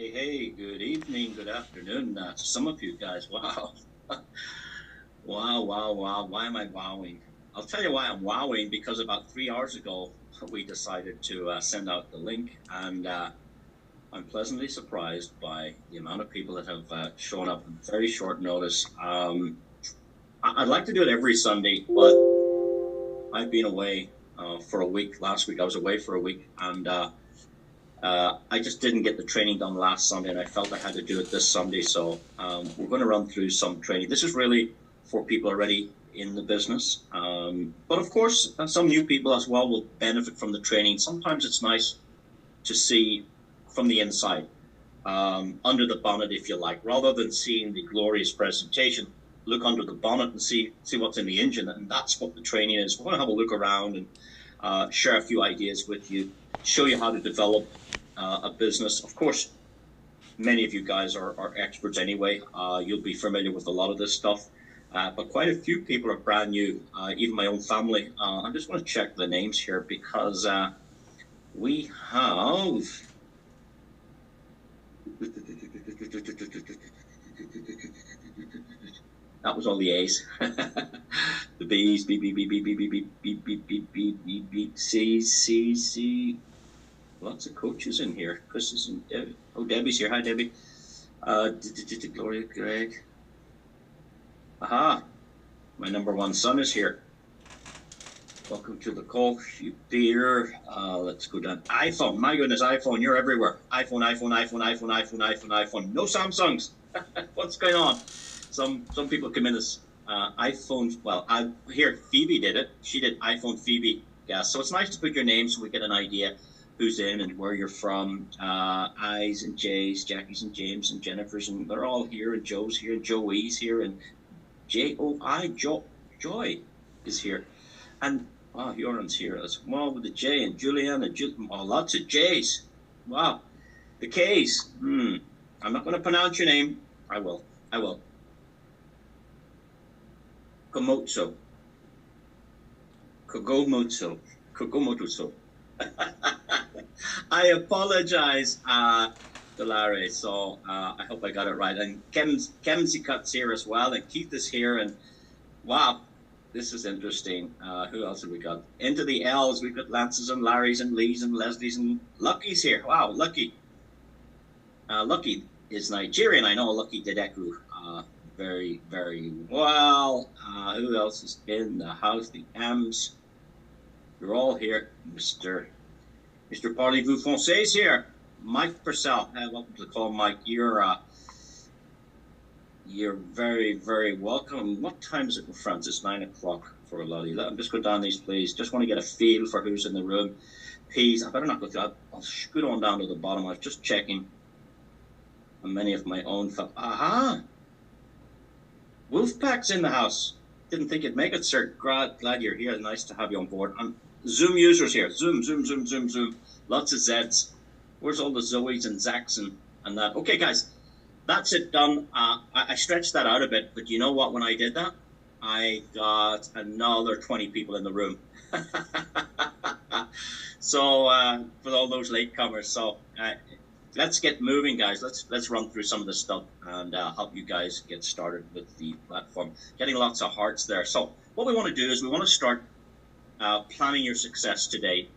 Hey, good evening, good afternoon to some of you guys. Wow. Wow. Why am I wowing? I'll tell you why I'm wowing, because about 3 hours ago, we decided to send out the link, and I'm pleasantly surprised by the amount of people that have shown up at very short notice. I'd like to do it every Sunday, but I've been away for a week. Last week, I was away for a week, and I just didn't get the training done last Sunday, and I felt I had to do it this Sunday. So we're going to run through some training. This is really for people already in the business. But of course, some new people as well will benefit from the training. Sometimes it's nice to see from the inside, under the bonnet, if you like, rather than seeing the glorious presentation. Look under the bonnet and see what's in the engine, and that's what the training is. We're going to have a look around and share a few ideas with you, show you how to develop a business. Of course, many of you guys are experts anyway. You'll be familiar with a lot of this stuff, but quite a few people are brand new, even my own family. I just want to check the names here, because we have... That was all the A's. The B's, B, B, B, B, B, B, B, B, B, B, B, B, B, C, C, C. Lots of coaches in here. Chris is in Debbie. Oh, Debbie's here. Hi, Debbie. Gloria, Greg. Aha. My number one son is here. Welcome to the call, Peter. Let's go down. iPhone. My goodness, iPhone. You're everywhere. iPhone. No Samsungs. What's going on? Some people come in as iPhone. Well, here, Phoebe did it. She did iPhone Phoebe. Yeah, so it's nice to put your name so we get an idea who's in and where you're from. I's and J's, Jackie's and James and Jennifer's, and they're all here, and Joe's here, and Joey's here, and Joy is here. And wow, Yoran's here as well with the J, and Julianne, and lots of J's. Wow. The K's. I'm not going to pronounce your name. I will. Komoto. I apologize, Delare. So I hope I got it right. And Kemsy Cut's here as well, and Keith is here. And wow, this is interesting. Who else have we got? Into the L's, we've got Lance's and Larry's and Lee's and Leslie's and Lucky's here. Wow, Lucky. Lucky is Nigerian. I know Lucky Dedeku. Very, very well. Who else is in the house? The M's. You're all here. Mr. Parlez-vous Français is here. Mike Purcell. Welcome to the call, Mike. You're very, very welcome. What time is it in France? It's 9 o'clock for a lot of you. Let me just go down these, please. Just want to get a feel for who's in the room. Please, I better not go through that. I'll scoot on down to the bottom. I was just checking on many of my own. Aha! Wolfpack's in the house. Didn't think you'd make it, sir. Glad you're here. Nice to have you on board. Zoom users here. Zoom. Lots of Zs. Where's all the Zoes and Zachs and that? Okay, guys, that's it done. I stretched that out a bit, but you know what? When I did that, I got another 20 people in the room. So for all those latecomers, so let's get moving, guys. Let's run through some of this stuff and help you guys get started with the platform. Getting lots of hearts there. So what we want to do is we want to start planning your success today.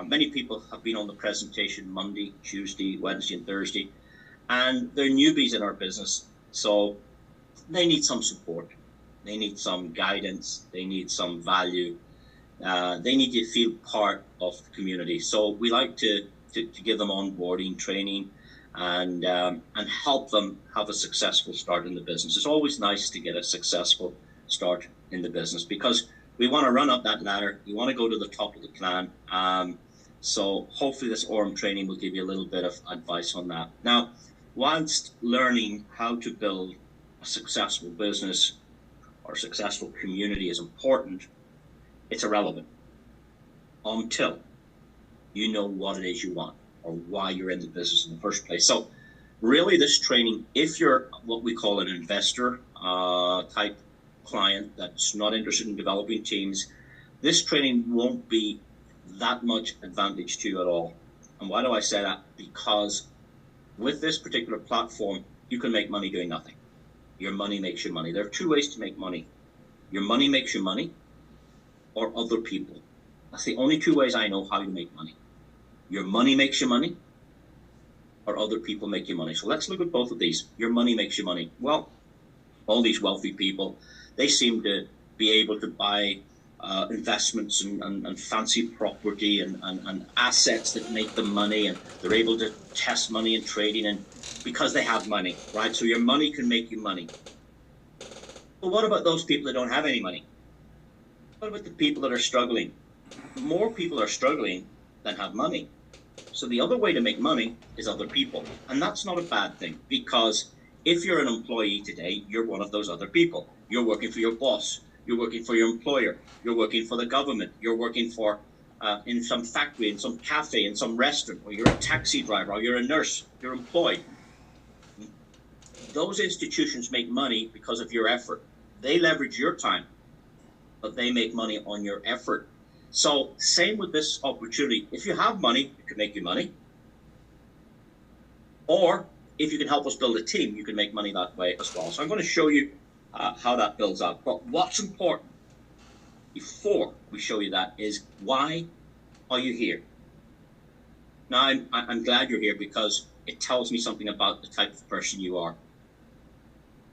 Many people have been on the presentation Monday, Tuesday, Wednesday, and Thursday, and they're newbies in our business, so they need some support. They need some guidance. They need some value. They need to feel part of the community. So we like to give them onboarding training and help them have a successful start in the business. It's always nice to get a successful start in the business, because we want to run up that ladder. We want to go to the top of the plan. So hopefully this AURUM training will give you a little bit of advice on that. Now, whilst learning how to build a successful business or a successful community is important, it's irrelevant until you know what it is you want or why you're in the business in the first place. So really this training, if you're what we call an investor type client that's not interested in developing teams, this training won't be that much advantage to you at all. And why do I say that? Because With this particular platform, you can make money doing nothing. Your money makes you money. There are two ways to make money. Your money makes you money, or other people. That's the only two ways I know how you make money. Your money makes you money, or other people make you money. So let's look at both of these. Your money makes you money. Well, all these wealthy people, they seem to be able to buy investments and fancy property and assets that make them money, and they're able to test money and trading, and because they have money, right? So your money can make you money. But what about those people that don't have any money? What about the people that are struggling? More people are struggling than have money. So the other way to make money is other people. And that's not a bad thing, because if you're an employee today, you're one of those other people. You're working for your boss. You're working for your employer. You're working for the government. You're working for in some factory, in some cafe, in some restaurant, or you're a taxi driver, or you're a nurse. You're employed. Those institutions make money because of your effort. They leverage your time, but they make money on your effort. So same with this opportunity. If you have money, it can make you money. Or if you can help us build a team, you can make money that way as well. So I'm going to show you how that builds up. But what's important before we show you that is, why are you here? Now, I'm glad you're here, because it tells me something about the type of person you are.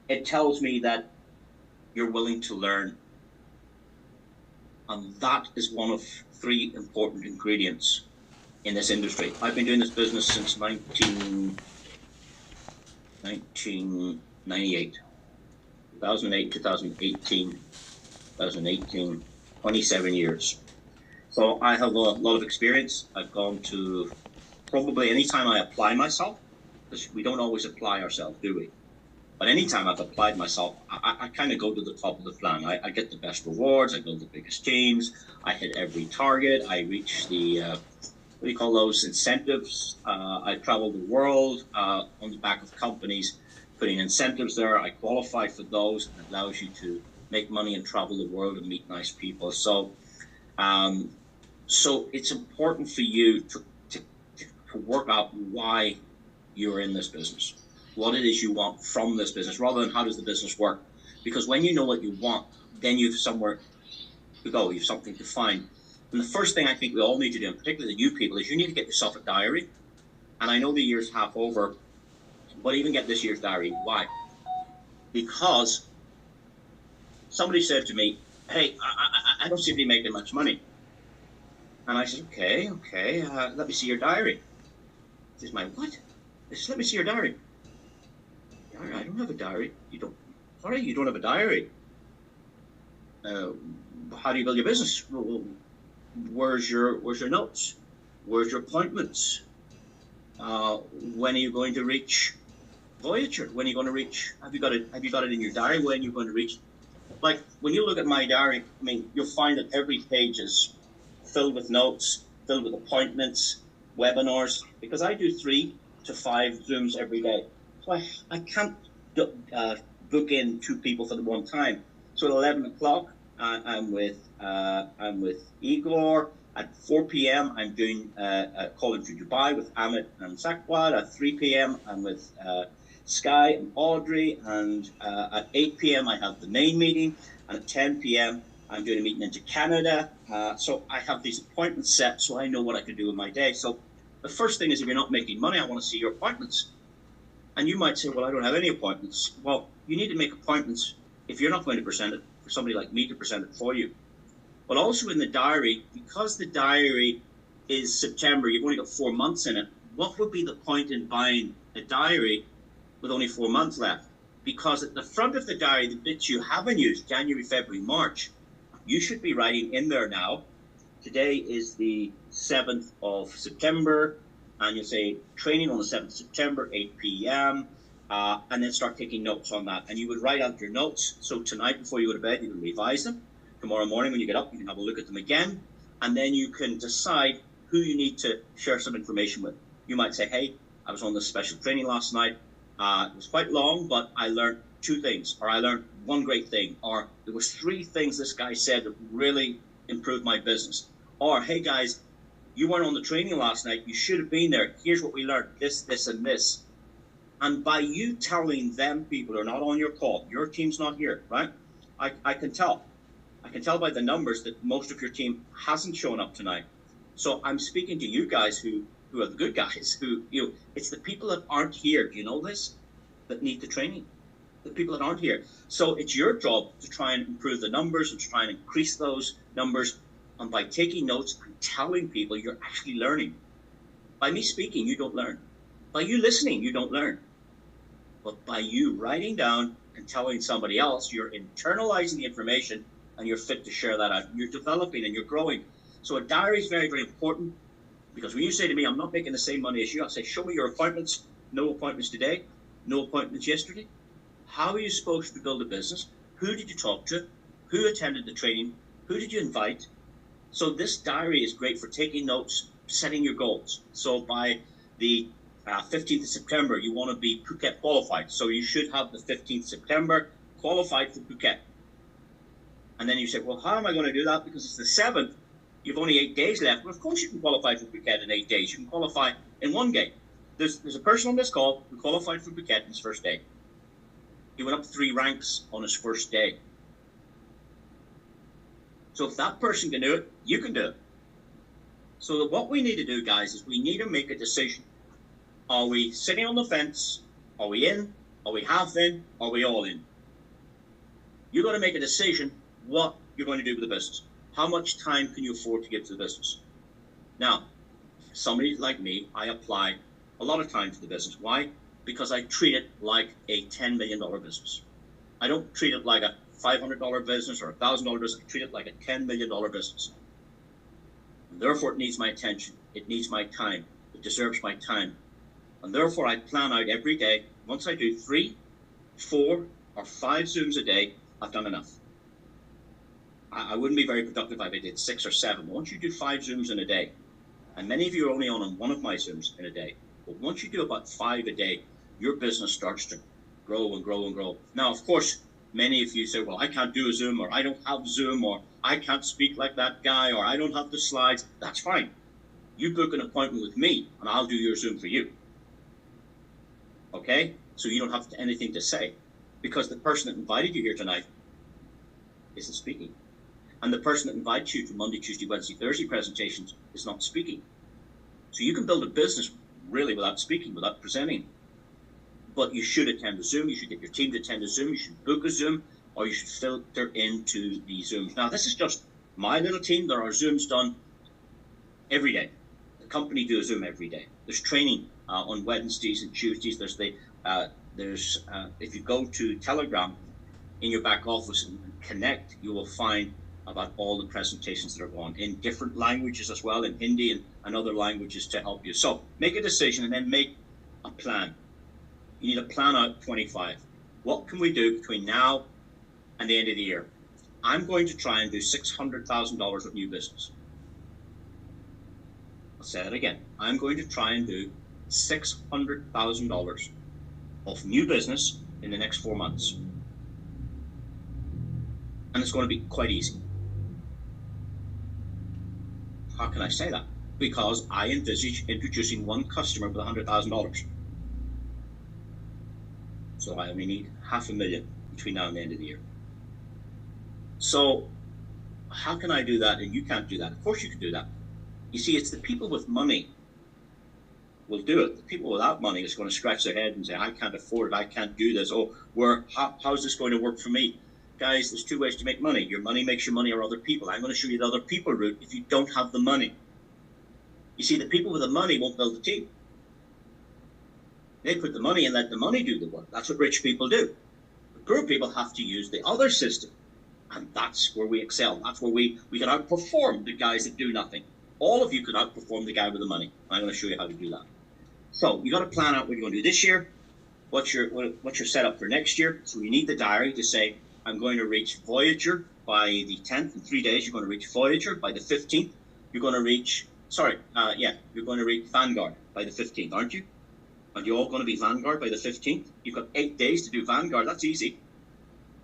It tells me that you're willing to learn. And that is one of 3 important ingredients in this industry. I've been doing this business since 1998. 2008, 2018, 27 years. So I have a lot of experience. I've gone to probably any time I apply myself, because we don't always apply ourselves, do we? But anytime I've applied myself, I kind of go to the top of the plan. I get the best rewards. I build the biggest teams. I hit every target. I reach the, what do you call those, incentives. I travel the world on the back of companies putting incentives there. I qualify for those, and it allows you to make money and travel the world and meet nice people. So, so it's important for you to work out why you're in this business, what it is you want from this business, rather than how does the business work. Because when you know what you want, then you've somewhere to go, you've something to find. And the first thing I think we all need to do, and particularly the new people, is you need to get yourself a diary. And I know the year's half over, but even get this year's diary. Why? Because somebody said to me, hey, I don't seem to be making much money. And I said, okay, let me see your diary. He says, my what? I said, let me see your diary. I don't have a diary. You don't? Sorry, you don't have a diary. How do you build your business? Well, where's your notes? Where's your appointments? When are you going to reach Voyager? When are you going to reach? Have you got it in your diary? When are you going to reach? Like when you look at my diary, I mean, you'll find that every page is filled with notes, filled with appointments, webinars, because I do 3 to 5 Zooms every day. So I can't book in 2 people for the one time. So at 11 o'clock, I'm with Igor. At 4 p.m., I'm doing a call into Dubai with Amit and Sakwad. At 3 p.m., I'm with Sky and Audrey. And at 8 p.m., I have the main meeting. And at 10 p.m., I'm doing a meeting into Canada. So I have these appointments set so I know what I can do in my day. So the first thing is, if you're not making money, I want to see your appointments. And you might say, well, I don't have any appointments. Well, you need to make appointments if you're not going to present it, for somebody like me to present it for you. But also in the diary, because the diary is September, you've only got 4 months in it. What would be the point in buying a diary with only 4 months left? Because at the front of the diary, the bits you haven't used, January, February, March, you should be writing in there now. Today is the 7th of September. And you say training on the 7th of September, 8 p.m., and then start taking notes on that. And you would write out your notes. So tonight before you go to bed, you can revise them. Tomorrow morning when you get up, you can have a look at them again. And then you can decide who you need to share some information with. You might say, hey, I was on this special training last night. It was quite long, but I learned 2 things, or I learned 1 great thing, or there was 3 things this guy said that really improved my business. Or, hey guys, you weren't on the training last night. You should have been there. Here's what we learned, this, and this. And by you telling them people are not on your call, your team's not here, right? I can tell. I can tell by the numbers that most of your team hasn't shown up tonight. So I'm speaking to you guys who are the good guys, it's the people that aren't here, do you know this? That need the training, the people that aren't here. So it's your job to try and improve the numbers and to try and increase those numbers. And by taking notes and telling people, you're actually learning. By me speaking, you don't learn. By you listening, you don't learn. But by you writing down and telling somebody else, you're internalizing the information and you're fit to share that out. You're developing and you're growing. So a diary is very, very important, because when you say to me, I'm not making the same money as you, I'll say, show me your appointments. No appointments today, no appointments yesterday. How are you supposed to build a business? Who did you talk to? Who attended the training? Who did you invite? So this diary is great for taking notes, setting your goals. So by the 15th of September, you want to be Phuket qualified. So you should have the 15th September qualified for Phuket. And then you say, well, how am I going to do that? Because it's the 7th. You've only 8 days left. Well, of course you can qualify for Phuket in 8 days. You can qualify in 1 day. There's a person on this call who qualified for Phuket in his first day. He went up 3 ranks on his first day. So if that person can do it, you can do it. So what we need to do, guys, is we need to make a decision. Are we sitting on the fence? Are we in? Are we half in? Are we all in? You've got to make a decision what you're going to do with the business. How much time can you afford to give to the business? Now, somebody like me, I apply a lot of time to the business. Why? Because I treat it like a $10 million business. I don't treat it like a $500 business or a $1,000 business. I treat it like a $10 million business. And therefore, it needs my attention. It needs my time. It deserves my time. And therefore, I plan out every day. Once I do 3, 4, or 5 Zooms a day, I've done enough. I wouldn't be very productive if I did 6 or 7. Once you do 5 Zooms in a day, and many of you are only on one of my Zooms in a day, but once you do about 5 a day, your business starts to grow and grow and grow. Now, of course, many of you say, well, I can't do a Zoom, or I don't have Zoom, or I can't speak like that guy, or I don't have the slides. That's fine. You book an appointment with me, and I'll do your Zoom for you. Okay? So you don't have anything to say, because the person that invited you here tonight isn't speaking. And the person that invites you to Monday, Tuesday, Wednesday, Thursday presentations is not speaking. So you can build a business really without speaking, without presenting. But you should attend a Zoom. You should get your team to attend a Zoom. You should book a Zoom, or you should filter into the Zooms. Now, this is just my little team. There are Zooms done every day. The company do a Zoom every day. There's training on Wednesdays and Tuesdays. If you go to Telegram in your back office and connect, you will find about all the presentations that are going in different languages as well, in Hindi and other languages to help you. So make a decision and then make a plan. You need to plan out 25. What can we do between now and the end of the year? I'm going to try and do $600,000 of new business. I'll say that again. I'm going to try and do $600,000 of new business in the next 4 months. And it's going to be quite easy. How can I say that? Because I envisage introducing one customer with $100,000. So I only need $500,000 between now and the end of the year. So how can I do that and you can't do that? Of course you can do that. You see, it's the people with money will do it. The people without money is going to scratch their head and say, I can't afford it, I can't do this. Oh, how's this going to work for me? Guys, there's 2 ways to make money. Your money makes your money, or other people. I'm going to show you the other people route if you don't have the money. You see, the people with the money won't build a team. They put the money and let the money do the work. That's what rich people do. The poor people have to use the other system. And that's where we excel. That's where we can outperform the guys that do nothing. All of you could outperform the guy with the money. I'm going to show you how to do that. So you got to plan out what you're going to do this year. What's your setup for next year? So you need the diary to say, I'm going to reach Voyager by the 10th. In 3 days, you're going to reach Voyager. By the 15th, you're going to reach, you're going to reach Vanguard by the 15th, aren't you? Are you all going to be Vanguard by the 15th? You've got 8 days to do Vanguard. That's easy.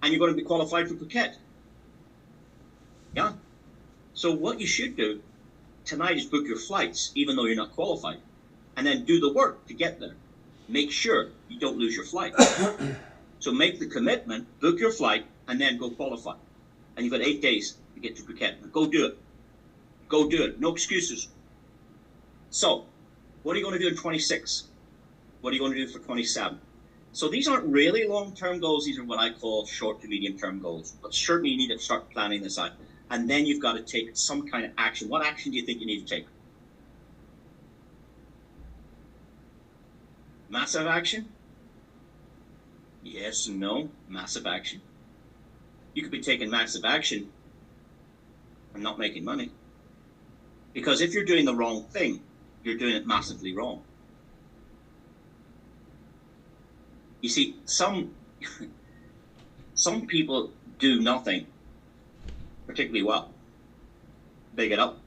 And you're going to be qualified for Phuket. Yeah? So what you should do tonight is book your flights, even though you're not qualified, and then do the work to get there. make sure you don't lose your flight. So make the commitment, book your flight, and then go qualify. And you've got 8 days to get to Phuket. Go do it. Go do it. No excuses. So, what are you going to do in 26? What are you going to do for 27? So these aren't really long-term goals. These are what I call short to medium-term goals. But certainly you need to start planning this out. And then you've got to take some kind of action. What action do you think you need to take? Massive action? Yes and no. Massive action. You could be taking massive action and not making money. Because if you're doing the wrong thing, you're doing it massively wrong. You see, some people do nothing particularly well. They get up,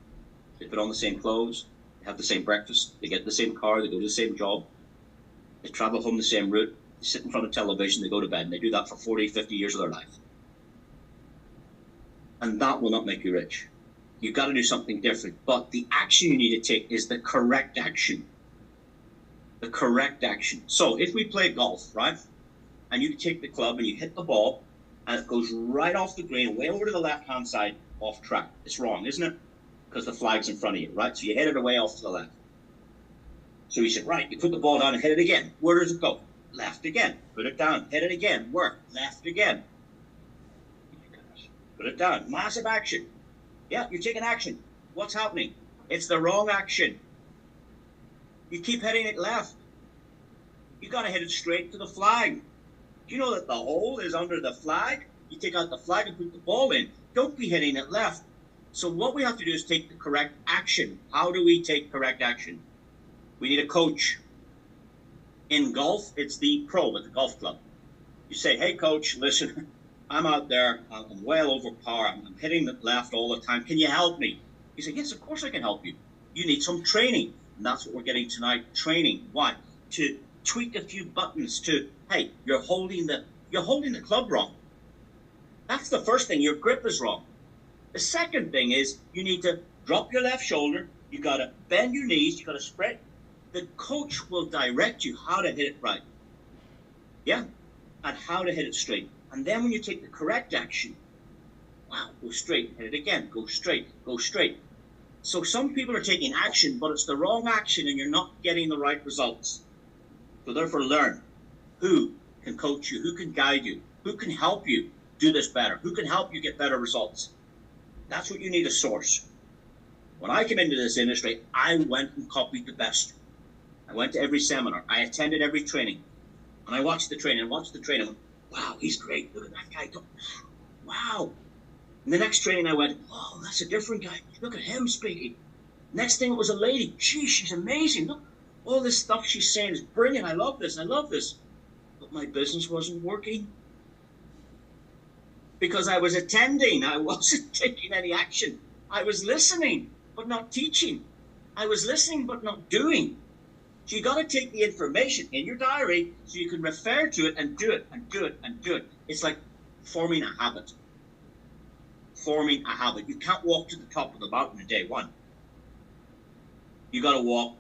they put on the same clothes, they have the same breakfast, they get the same car, they go to the same job, they travel home the same route, they sit in front of television, they go to bed, and they do that for 40, 50 years of their life. And that will not make you rich. You've got to do something different. But the action you need to take is the correct action. The correct action. So if we play golf, right, and you take the club and you hit the ball and it goes right off the green, way over to the left-hand side, off track. It's wrong, isn't it? Because the flag's in front of you, right? So you hit it away off to the left. So you said, right, you put the ball down and hit it again. Where does it go? Left again. Put it down. Hit it again. Where? Left again. Put it down. Massive action. Yeah, you're taking action. What's happening? It's the wrong action. You keep hitting it left. You got to hit it straight to the flag. Do you know that the hole is under the flag? You take out the flag and put the ball in. Don't be hitting it left. So what we have to do is take the correct action. How do we take correct action? We need a coach. In golf, it's the pro at the golf club. You say, hey, coach, listen, I'm out there. I'm well over par. I'm hitting it left all the time. Can you help me? You say, yes, of course I can help you. You need some training. And that's what we're getting tonight, training. Why? To tweak a few buttons to, hey, you're holding the club wrong. That's the first thing. Your grip is wrong. The second thing is you need to drop your left shoulder. You got to bend your knees. You got to spread. The coach will direct you how to hit it right. Yeah, and how to hit it straight. And then when you take the correct action, wow, go straight, hit it again, go straight, go straight. So some people are taking action, but it's the wrong action and you're not getting the right results. So therefore learn who can coach you, who can guide you, who can help you do this better, who can help you get better results. That's what you need, a source. When I came into this industry, I went and copied the best. I went to every seminar. I attended every training. And I watched the training, went, wow, he's great. Look at that guy. Wow. And the next training I went, oh, that's a different guy. Look at him speaking. Next thing it was a lady. Gee, she's amazing. Look, all this stuff she's saying is brilliant. I love this. I love this. But my business wasn't working. Because I was attending. I wasn't taking any action. I was listening, but not teaching. I was listening, but not doing. So you got to take the information in your diary so you can refer to it and do it and do it and do it. It's like forming a habit. Forming a habit. You can't walk to the top of the mountain in day one. You got to walk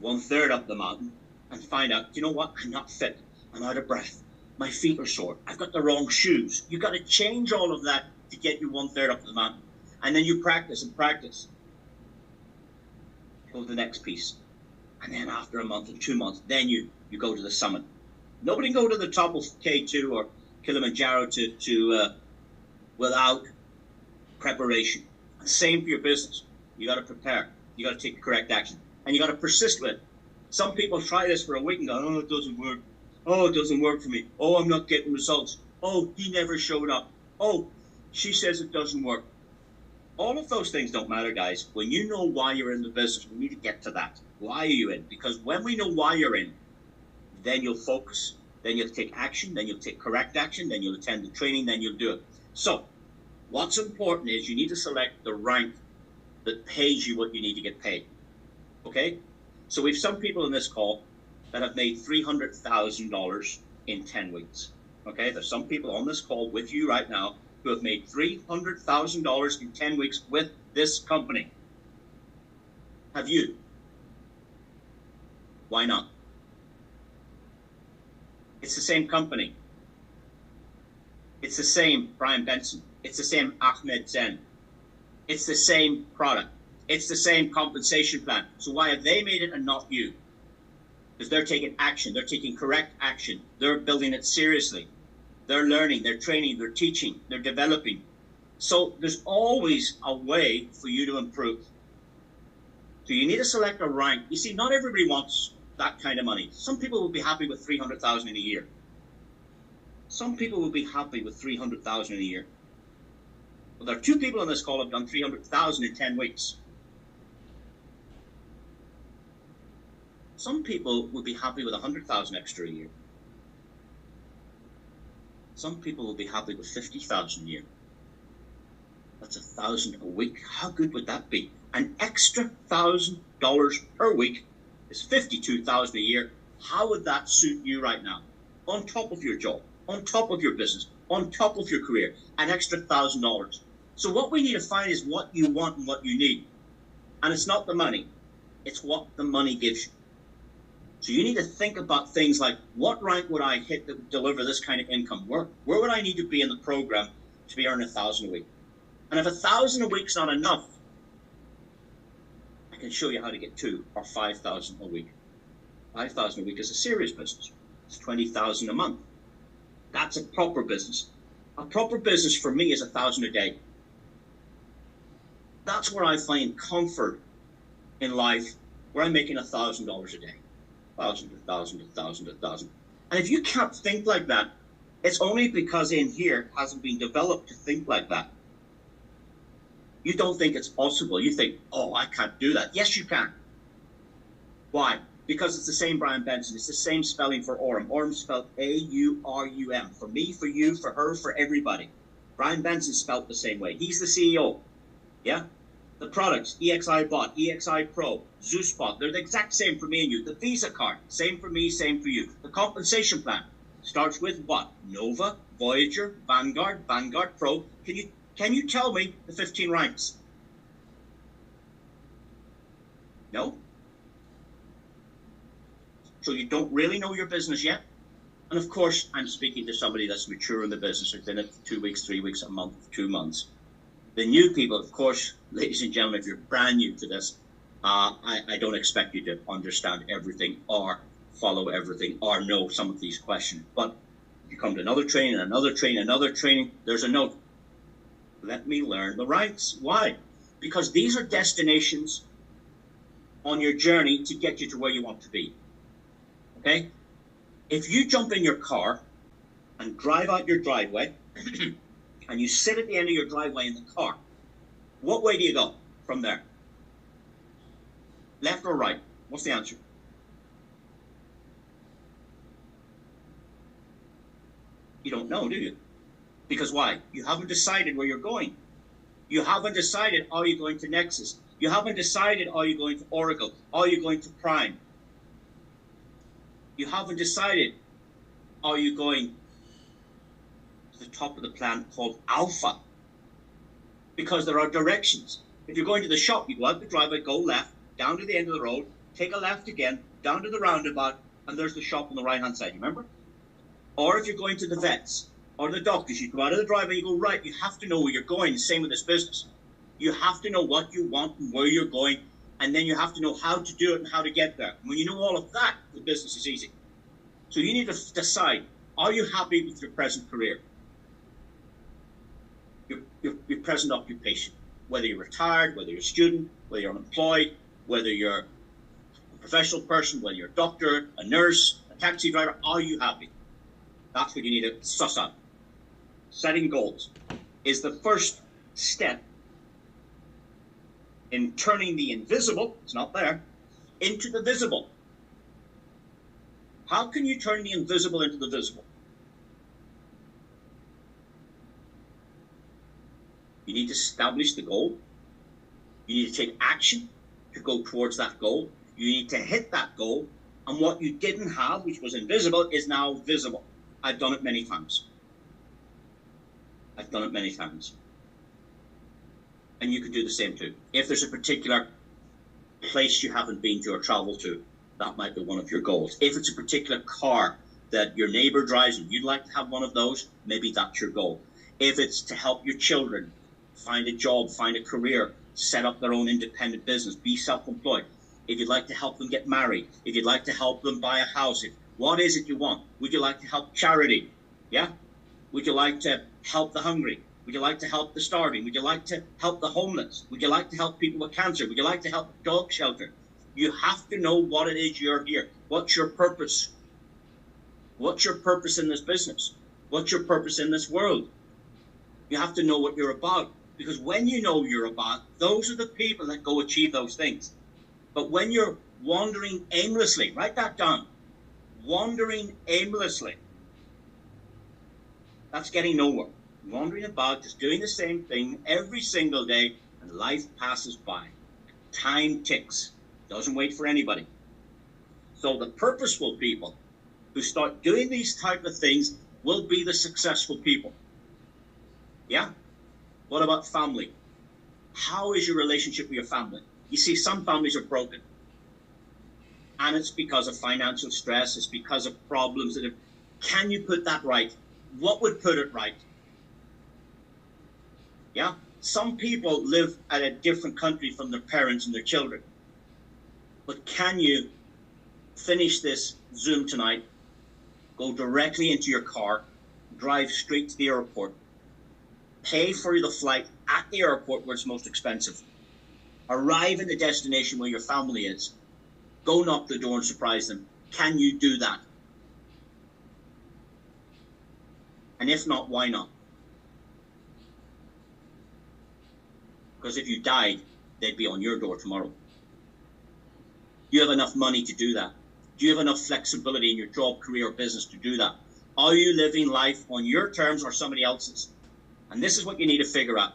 1/3 up the mountain and find out, you know what? I'm not fit. I'm out of breath. My feet are sore. I've got the wrong shoes. You got to change all of that to get you 1/3 up the mountain. And then you practice and practice. Go to the next piece. And then after a month or 2 months, then you go to the summit. Nobody can go to the top of K2 or Kilimanjaro without preparation. And same for your business. You got to prepare. You got to take the correct action. And you got to persist with it. Some people try this for a week and go, oh, it doesn't work. Oh, it doesn't work for me. Oh, I'm not getting results. Oh, he never showed up. Oh, she says it doesn't work. All of those things don't matter, guys. When you know why you're in the business, we need to get to that. Why are you in? Because when we know why you're in, then you'll focus, then you'll take action, then you'll take correct action, then you'll attend the training, then you'll do it. So what's important is you need to select the rank that pays you what you need to get paid. Okay? So we have some people in this call that have made $300,000 in 10 weeks. Okay? There's some people on this call with you right now who have made $300,000 in 10 weeks with this company. Have you? Why not? It's the same company. It's the same Brian Benson. It's the same Ahmed Zen. It's the same product. It's the same compensation plan. So why have they made it and not you? Because they're taking action. They're taking correct action. They're building it seriously. They're learning, they're training, they're teaching, they're developing. So there's always a way for you to improve. So you need to select a rank. You see, not everybody wants that kind of money. Some people will be happy with 300,000 in a year. Some people will be happy with 300,000 in a year. Well, there are 2 people on this call who have done 300,000 in 10 weeks. Some people will be happy with 100,000 extra a year. Some people will be happy with 50,000 a year. That's 1,000 a week. How good would that be? An extra $1,000 per week is 52,000 a year. How would that suit you right now? On top of your job, on top of your business, on top of your career, an extra $1,000. So what we need to find is what you want and what you need. And it's not the money. It's what the money gives you. So you need to think about things like, what rank would I hit that would deliver this kind of income? Where would I need to be in the program to be earning 1,000 a week? And if 1,000 a week's not enough, I can show you how to get 2 or 5,000 a week. 5,000 a week is a serious business. It's 20,000 a month. That's a proper business. A proper business for me is 1,000 a day. That's where I find comfort in life, where I'm making $1,000 a day. 1,000, 1,000, 1,000, 1,000. And if you can't think like that, it's only because in here hasn't been developed to think like that. You don't think it's possible. You think, oh, I can't do that. Yes, you can. Why? Because it's the same Brian Benson. It's the same spelling for AURUM. AURUM spelled A-U-R-U-M. For me, for you, for her, for everybody. Brian Benson spelled the same way. He's the CEO. Yeah? The products, EXI Bot, EXI Pro, ZooSpot, they're the exact same for me and you. The Visa card, same for me, same for you. The compensation plan starts with what? Nova, Voyager, Vanguard, Vanguard Pro. Can you tell me the 15 ranks? No? So you don't really know your business yet? And of course, I'm speaking to somebody that's mature in the business, who's in it for 2 weeks, 3 weeks, a month, 2 months. The new people, of course, ladies and gentlemen, if you're brand new to this, I don't expect you to understand everything or follow everything or know some of these questions. But if you come to another training, another training, another training, there's a note. Let me learn the ranks. Why? Because these are destinations on your journey to get you to where you want to be. Okay? If you jump in your car and drive out your driveway, and you sit at the end of your driveway in the car, what way do you go from there? Left or right? What's the answer? You don't know, do you? Because why? You haven't decided where you're going. You haven't decided, are you going to Nexus? You haven't decided, are you going to Oracle? Are you going to Prime? You haven't decided, are you going the top of the plan called Alpha, because there are directions. If you're going to the shop, you go out the driveway, go left, down to the end of the road, take a left again, down to the roundabout, and there's the shop on the right-hand side, remember? Or if you're going to the vets or the doctors, you go out of the driveway, you go right. You have to know where you're going. The same with this business. You have to know what you want and where you're going, and then you have to know how to do it and how to get there. When you know all of that, the business is easy. So you need to decide, are you happy with your present career? Your present occupation, whether you're retired, whether you're a student, whether you're unemployed, whether you're a professional person, whether you're a doctor, a nurse, a taxi driver, are you happy? That's what you need to suss out. Setting goals is the first step in turning the invisible, it's not there, into the visible. How can you turn the invisible into the visible? You need to establish the goal. You need to take action to go towards that goal. You need to hit that goal. And what you didn't have, which was invisible, is now visible. I've done it many times. I've done it many times. And you can do the same too. If there's a particular place you haven't been to or traveled to, that might be one of your goals. If it's a particular car that your neighbor drives and you'd like to have one of those, maybe that's your goal. If it's to help your children find a job, find a career, set up their own independent business, be self-employed. If you'd like to help them get married, if you'd like to help them buy a house, what is it you want? Would you like to help charity? Yeah? Would you like to help the hungry? Would you like to help the starving? Would you like to help the homeless? Would you like to help people with cancer? Would you like to help the dog shelter? You have to know what it is you're here. What's your purpose? What's your purpose in this business? What's your purpose in this world? You have to know what you're about, because when you know you're about, those are the people that go achieve those things. But when you're wandering aimlessly, write that down, wandering aimlessly, that's getting nowhere. Wandering about, just doing the same thing every single day, and life passes by. Time ticks, doesn't wait for anybody. So the purposeful people who start doing these type of things will be the successful people. Yeah? What about family? How is your relationship with your family? You see, some families are broken. And it's because of financial stress. It's because of problems that have... Can you put that right? What would put it right? Yeah? Some people live at a different country from their parents and their children. But can you finish this Zoom tonight, go directly into your car, drive straight to the airport, pay for the flight at the airport where it's most expensive, arrive in the destination where your family is, go knock the door and surprise them? Can you do that? And if not, why not? Because if you died, they'd be on your door tomorrow. Do you have enough money to do that? Do you have enough flexibility in your job, career, or business to do that? Are you living life on your terms or somebody else's? And this is what you need to figure out.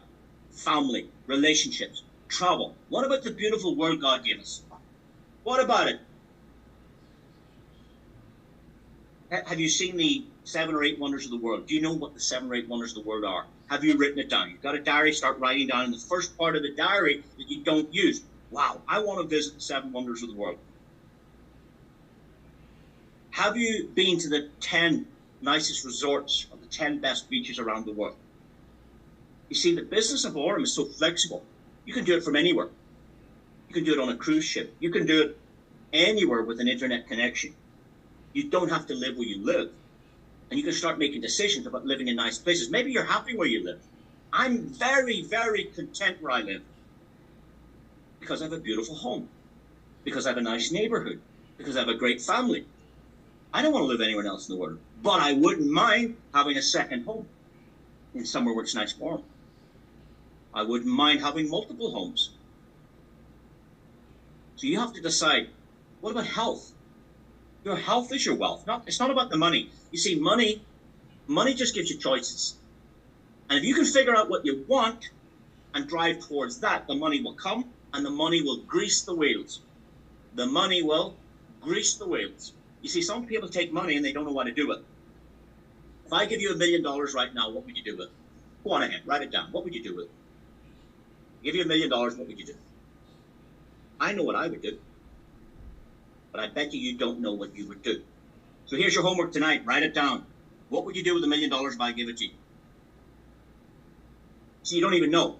Family, relationships, travel. What about the beautiful world God gave us? What about it? Have you seen the 7 or 8 wonders of the world? Do you know what the 7 or 8 wonders of the world are? Have you written it down? You've got a diary, start writing down in the first part of the diary that you don't use. Wow, I want to visit the 7 wonders of the world. Have you been to the 10 nicest resorts or the 10 best beaches around the world? You see, the business of AURUM is so flexible. You can do it from anywhere. You can do it on a cruise ship. You can do it anywhere with an internet connection. You don't have to live where you live. And you can start making decisions about living in nice places. Maybe you're happy where you live. I'm very, very content where I live. Because I have a beautiful home. Because I have a nice neighborhood. Because I have a great family. I don't want to live anywhere else in the world. But I wouldn't mind having a second home in somewhere where it's nice and warm. I wouldn't mind having multiple homes. So you have to decide, what about health? Your health is your wealth. It's not about the money. You see, money just gives you choices. And if you can figure out what you want and drive towards that, the money will come and the money will grease the wheels. The money will grease the wheels. You see, some people take money and they don't know what to do with it. If I give you $1 million right now, what would you do with it? Go on ahead, write it down. What would you do with it? Give you $1 million, what would you do? I know what I would do. But I bet you don't know what you would do. So here's your homework tonight. Write it down. What would you do with $1 million if I give it to you? So you don't even know.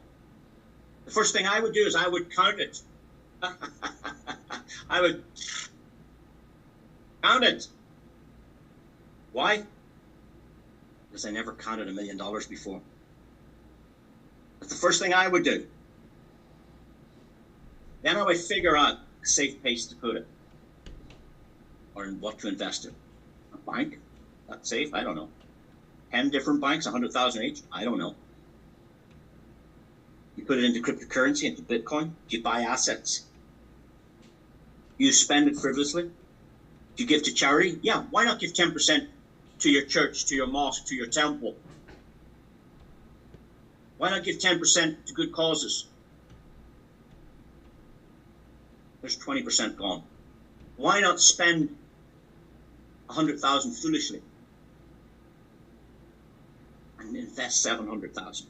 The first thing I would do is I would count it. I would count it. Why? Because I never counted $1 million before. That's the first thing I would do. Then I would figure out a safe place to put it. Or in what to invest in. A bank? That's safe? I don't know. 10 different banks, 100,000 each? I don't know. You put it into cryptocurrency, into Bitcoin? Do you buy assets? You spend it frivolously? Do you give to charity? Yeah, why not give 10% to your church, to your mosque, to your temple? Why not give 10% to good causes? There's 20% gone. Why not spend 100,000 foolishly and invest 700,000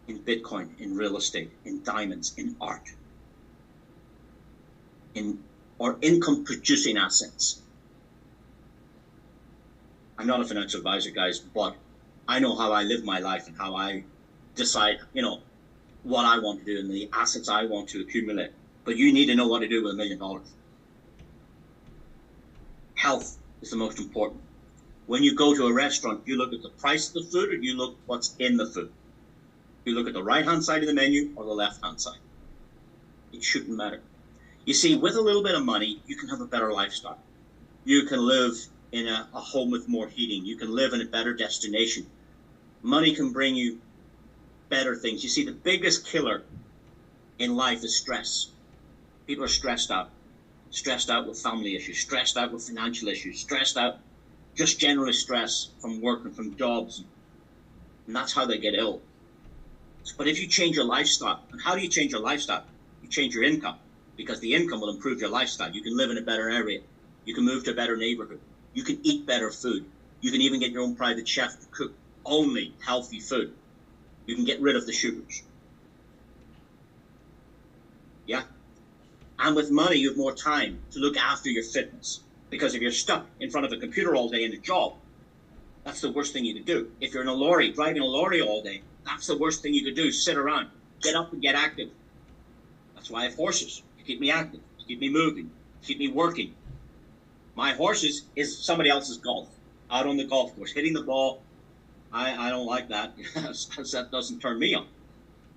in Bitcoin, in real estate, in diamonds, in art, or income producing assets? I'm not a financial advisor, guys, but I know how I live my life and how I decide, what I want to do and the assets I want to accumulate. But you need to know what to do with $1 million. Health is the most important. When you go to a restaurant, you look at the price of the food or you look what's in the food. You look at the right-hand side of the menu or the left-hand side. It shouldn't matter. You see, with a little bit of money, you can have a better lifestyle. You can live in a home with more heating. You can live in a better destination. Money can bring you better things. You see, the biggest killer in life is stress. People are stressed out with family issues, stressed out with financial issues, stressed out, just generally stress from work and from jobs. And that's how they get ill. But if you change your lifestyle, and how do you change your lifestyle? You change your income, because the income will improve your lifestyle. You can live in a better area. You can move to a better neighborhood. You can eat better food. You can even get your own private chef to cook only healthy food. You can get rid of the sugars. Yeah? And with money, you have more time to look after your fitness. Because if you're stuck in front of a computer all day in a job, that's the worst thing you could do. If you're in a lorry, driving a lorry all day, that's the worst thing you could do. Sit around. Get up and get active. That's why I have horses. To keep me active. To keep me moving. To keep me working. My horses is somebody else's golf. Out on the golf course. Hitting the ball. I don't like that. Because that doesn't turn me on.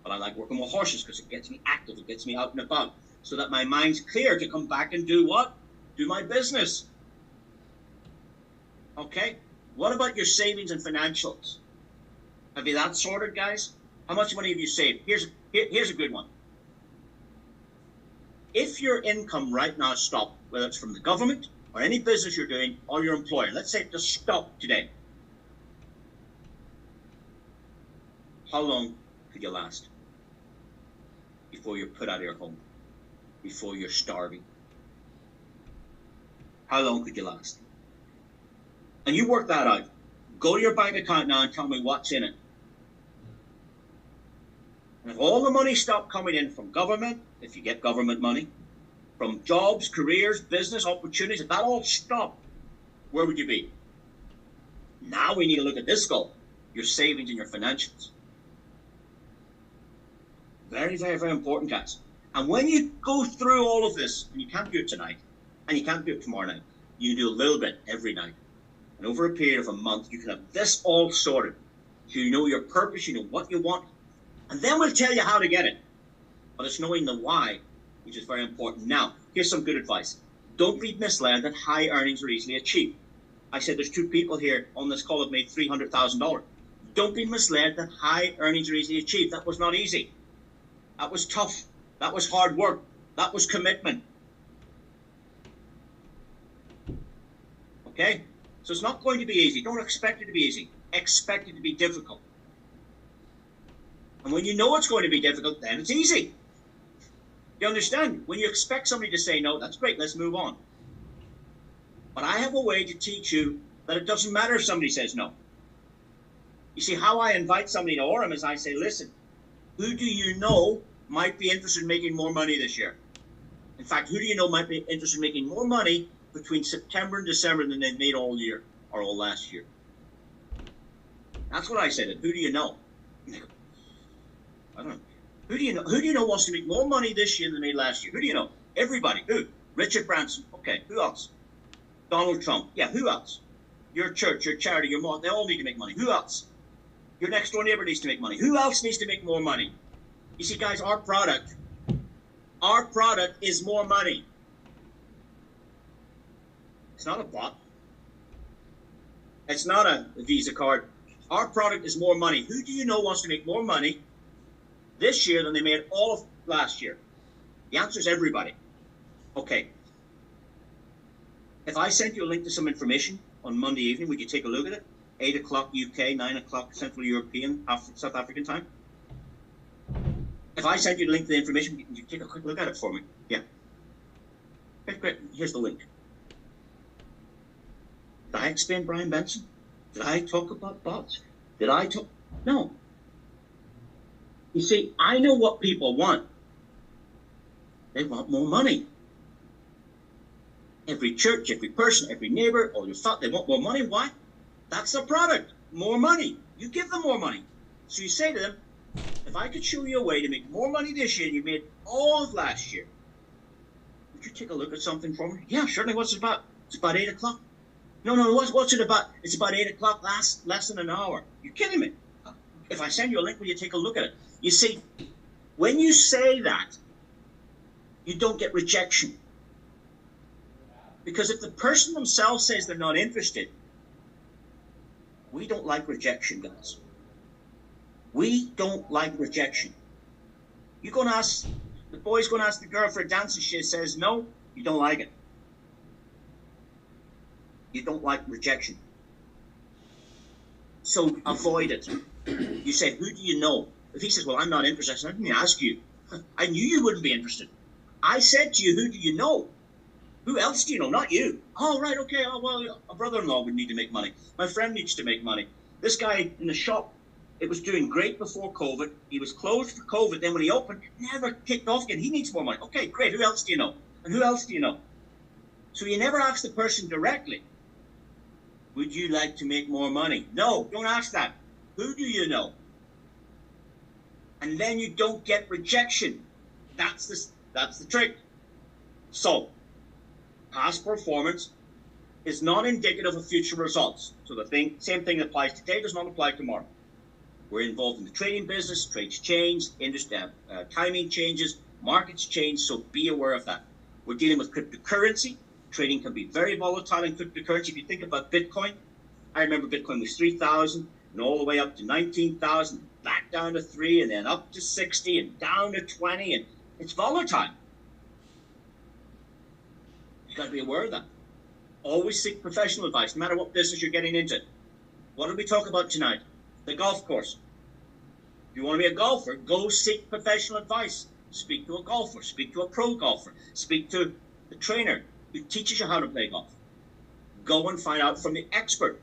But I like working with horses because it gets me active. It gets me out and about. So that my mind's clear to come back and do what? Do my business. Okay? What about your savings and financials? Have you that sorted, guys? How much money have you saved? Here's a good one. If your income right now stopped, whether it's from the government or any business you're doing or your employer, let's say it just stopped today. How long could you last before you're put out of your home? Before you're starving? How long could you last? And you work that out. Go to your bank account now and tell me what's in it. And if all the money stopped coming in from government, if you get government money, from jobs, careers, business opportunities, if that all stopped, where would you be? Now we need to look at this goal, your savings and your financials. Very, very, very important, guys. And when you go through all of this, and you can't do it tonight, and you can't do it tomorrow night, you do a little bit every night. And over a period of a month, you can have this all sorted. So you know your purpose, you know what you want, and then we'll tell you how to get it. But it's knowing the why, which is very important. Now, here's some good advice. Don't be misled that high earnings are easily achieved. I said there's 2 people here on this call that made $300,000. Don't be misled that high earnings are easily achieved. That was not easy. That was tough. That was hard work. That was commitment. Okay? So it's not going to be easy. Don't expect it to be easy. Expect it to be difficult. And when you know it's going to be difficult, then it's easy. You understand? When you expect somebody to say no, that's great, let's move on. But I have a way to teach you that it doesn't matter if somebody says no. You see, how I invite somebody to AURUM is I say, listen, who do you know might be interested in making more money this year? In fact, who do you know might be interested in making more money between September and December than they've made all year or all last year? That's what I said. Who do you know? I don't know. Who do you know? Who do you know wants to make more money this year than they made last year? Who do you know? Everybody. Who? Richard Branson. Okay. Who else? Donald Trump. Yeah. Who else? Your church, your charity, your mosque. They all need to make money. Who else? Your next door neighbor needs to make money. Who else needs to make more money? You see, guys, our product is more money. It's not a bot. It's not a Visa card. Our product is more money. Who do you know wants to make more money this year than they made all of last year? The answer is everybody. Okay. If I sent you a link to some information on Monday evening, would you take a look at it? 8 o'clock UK, 9 o'clock Central European, South African time? If I sent you the link to the information, can you take a quick look at it for me? Yeah. Okay, great. Here's the link. Did I explain Brian Benson? Did I talk about bots? Did I talk? No. You see, I know what people want. They want more money. Every church, every person, every neighbor, all your thought, they want more money. Why? That's the product. More money. You give them more money. So you say to them, if I could show you a way to make more money this year than you made all of last year, would you take a look at something for me? Yeah, certainly. What's it about? It's about 8 o'clock. No, what's it about? It's about 8 o'clock, less than an hour. You're kidding me. If I send you a link, will you take a look at it? You see, when you say that, you don't get rejection. Because if the person themselves says they're not interested, we don't like rejection, guys. We don't like rejection. You're going to ask, the boy's going to ask the girl for a dance and she says no, you don't like it. You don't like rejection. So avoid it. You say, who do you know? If he says, well, I'm not interested, I didn't ask you. I knew you wouldn't be interested. I said to you, who do you know? Who else do you know? Not you. Oh, right, okay. Oh, well, a brother-in-law would need to make money. My friend needs to make money. This guy in the shop, it was doing great before COVID. He was closed for COVID. Then when he opened, never kicked off again. He needs more money. Okay, great. Who else do you know? And who else do you know? So you never ask the person directly, would you like to make more money? No, don't ask that. Who do you know? And then you don't get rejection. That's the trick. So, past performance is not indicative of future results. So the same thing that applies today does not apply tomorrow. We're involved in the trading business, trades change, industry, timing changes, markets change, so be aware of that. We're dealing with cryptocurrency. Trading can be very volatile in cryptocurrency. If you think about Bitcoin, I remember Bitcoin was 3,000 and all the way up to 19,000, back down to 3, and then up to 60 and down to 20, and it's volatile. You've got to be aware of that. Always seek professional advice, no matter what business you're getting into. What did we talk about tonight? The golf course. If you want to be a golfer, go seek professional advice. Speak to a golfer, speak to a pro golfer, speak to the trainer who teaches you how to play golf. Go and find out from the expert.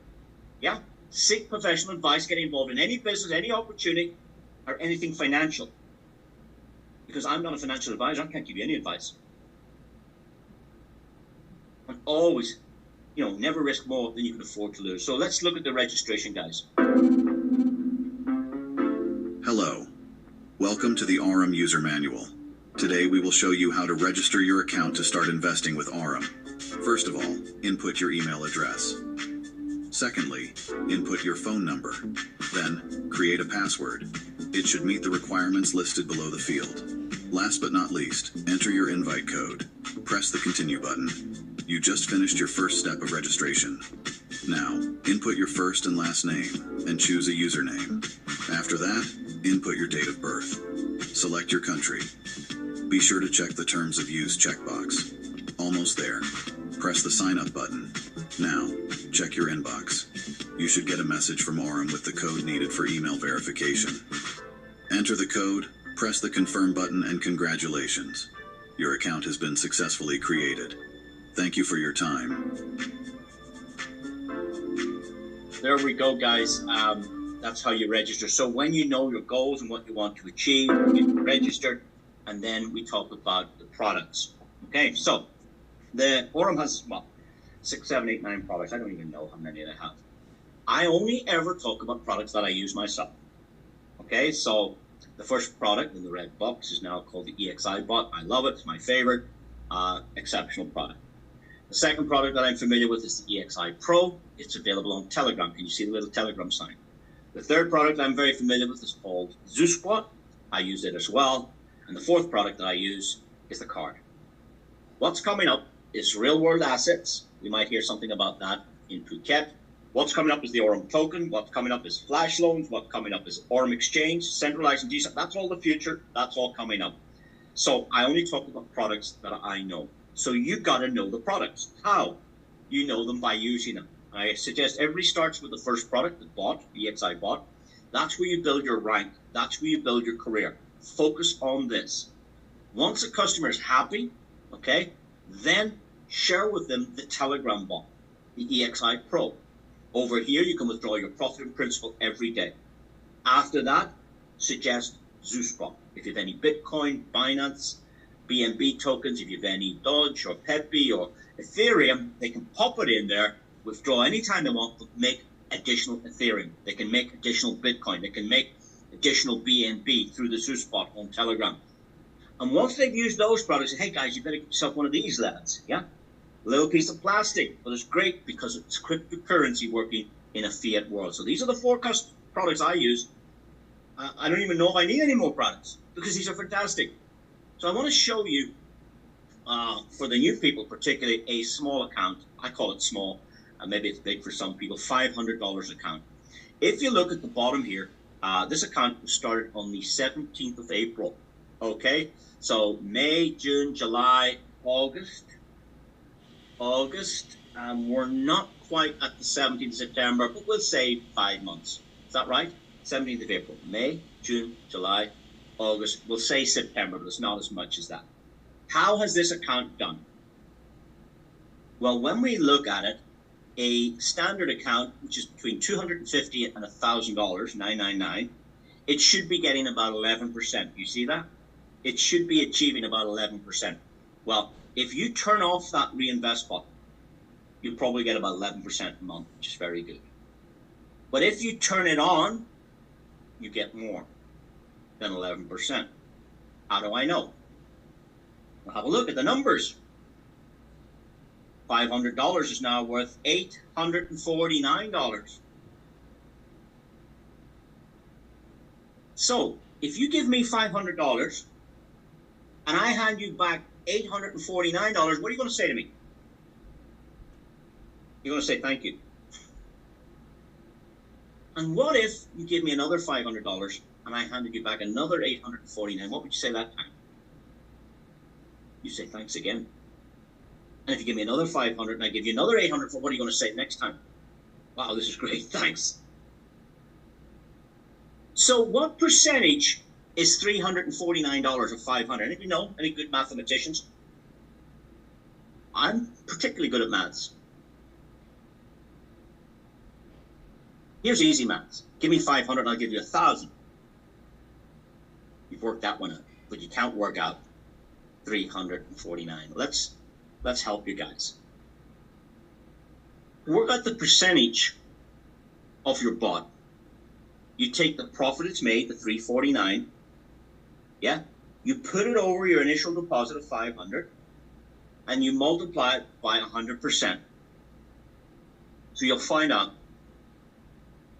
Yeah? Seek professional advice, get involved in any business, any opportunity, or anything financial. Because I'm not a financial advisor, I can't give you any advice. And always, never risk more than you can afford to lose. So let's look at the registration, guys. Hello. Welcome to the AURUM User Manual. Today we will show you how to register your account to start investing with AURUM. First of all, input your email address. Secondly, input your phone number. Then, create a password. It should meet the requirements listed below the field. Last but not least, enter your invite code. Press the continue button. You just finished your first step of registration. Now, input your first and last name and choose a username. After that, input your date of birth. Select your country. Be sure to check the terms of use checkbox. Almost there. Press the sign up button. Now, check your inbox. You should get a message from AURUM with the code needed for email verification. Enter the code, press the confirm button, and congratulations. Your account has been successfully created. Thank you for your time. There we go, guys. That's how you register. So when you know your goals and what you want to achieve, you get registered, and then we talk about the products. Okay, so the AURUM has, 6, 7, 8, 9 products. I don't even know how many they have. I only ever talk about products that I use myself. Okay, so the first product in the red box is now called the EXI bot. I love it. It's my favorite. Exceptional product. The second product that I'm familiar with is the EXI Pro. It's available on Telegram. Can you see the little Telegram sign? The third product I'm very familiar with is called Zeusbot. I use it as well. And the fourth product that I use is the card. What's coming up is real world assets. We might hear something about that in Phuket. What's coming up is the AURUM token. What's coming up is flash loans. What's coming up is AURUM exchange, centralized and decent. That's all the future. That's all coming up. So I only talk about products that I know. So you got to know the products. How? You know them by using them. I suggest everybody starts with the first product, the bot, the EXI bot. That's where you build your rank. That's where you build your career. Focus on this. Once a customer is happy, okay, then share with them the Telegram bot, the EXI Pro. Over here, you can withdraw your profit and principal every day. After that, suggest Zeusbot. If you have any Bitcoin, Binance, BNB tokens, if you have any Doge or Pepe or Ethereum, they can pop it in there, withdraw anytime they want, but make additional Ethereum. They can make additional Bitcoin. They can make additional BNB through the Zeus bot on Telegram. And once they've used those products, say, hey guys, you better get yourself one of these lads. Yeah, a little piece of plastic, but it's great because it's cryptocurrency working in a fiat world. So these are the 4 products I use. I don't even know if I need any more products because these are fantastic. So I want to show you, for the new people, particularly a small account. I call it small, and maybe it's big for some people, $500 account. If you look at the bottom here, this account was started on the 17th of April. Okay, so May, June, July, August, and we're not quite at the 17th of September, but we'll say 5 months. Is that right? 17th of April, May, June, July, August. We'll say September, but it's not as much as that. How has this account done? Well, when we look at it, a standard account, which is between $250 and $1,000, $999, it should be getting about 11%. You see that? It should be achieving about 11%. Well, if you turn off that reinvest button, you'll probably get about 11% a month, which is very good. But if you turn it on, you get more than 11%. How do I know? Well, have a look at the numbers. $500 is now worth $849. So if you give me $500 and I hand you back $849, what are you going to say to me? You're going to say thank you. And what if you give me another $500 and I handed you back another $849? What would you say that time? You say thanks again. And if you give me another 500 and I give you another 800, what are you going to say next time? Wow, this is great, thanks. So what percentage is $349 of 500? Anybody know? Any good mathematicians? I'm particularly good at maths. Here's easy maths. Give me 500 and I'll give you 1,000. You've worked that one out, but you can't work out 349. Let's help you guys. Work out the percentage of your bot. You take the profit it's made, the 349. Yeah, you put it over your initial deposit of 500, and you multiply it by 100%. So you'll find out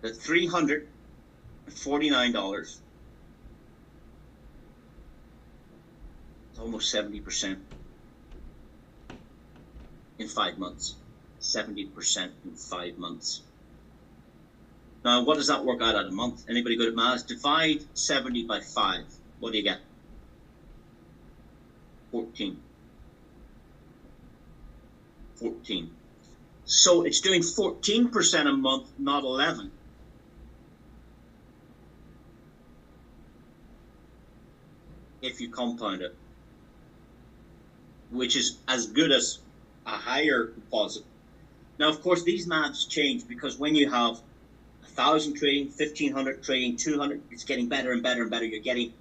that $349 is almost 70% in 5 months. 70% in 5 months. Now, what does that work out at a month? Anybody good at maths? Divide 70 by 5. What do you get? 14. 14. So it's doing 14% a month, not 11. If you compound it, which is as good as a higher deposit. Now, of course, these maths change because when you have 1,000 trading, 1,500 trading, 200, it's getting better and better and better. You're getting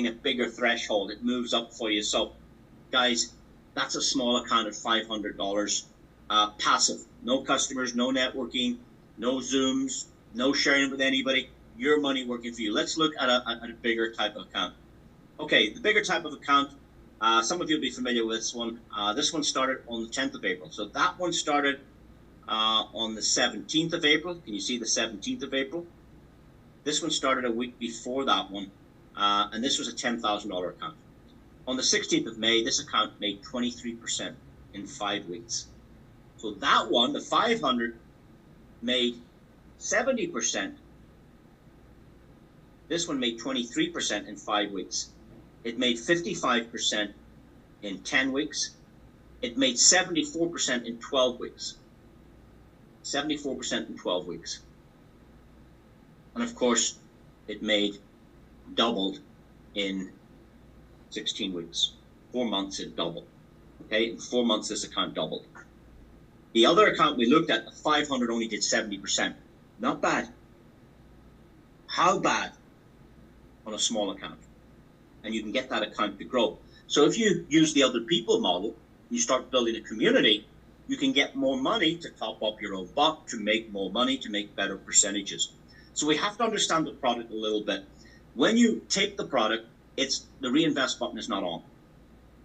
a bigger threshold. It moves up for you. So, guys, that's a small account of $500, passive. No customers, no networking, no Zooms, no sharing it with anybody. Your money working for you. Let's look at a bigger type of account. Okay, the bigger type of account. Some of you will be familiar with this one. This one started on the 10th of April. So that one started on the 17th of April. Can you see the 17th of April? This one started a week before that one. And this was a $10,000 account. On the 16th of May, this account made 23% in 5 weeks. So that one, the 500, made 70%. This one made 23% in 5 weeks. It made 55% in 10 weeks. It made 74% in 12 weeks. 74% in 12 weeks. And of course, it made doubled in 16 weeks. 4 months it doubled. Okay, in 4 months this account doubled. The other account we looked at, the 500, only did 70%. Not bad. How bad on a small account? And you can get that account to grow. So if you use the other people model, you start building a community, you can get more money to top up your own bot, to make more money, to make better percentages. So we have to understand the product a little bit. When you take the product, the reinvest button is not on.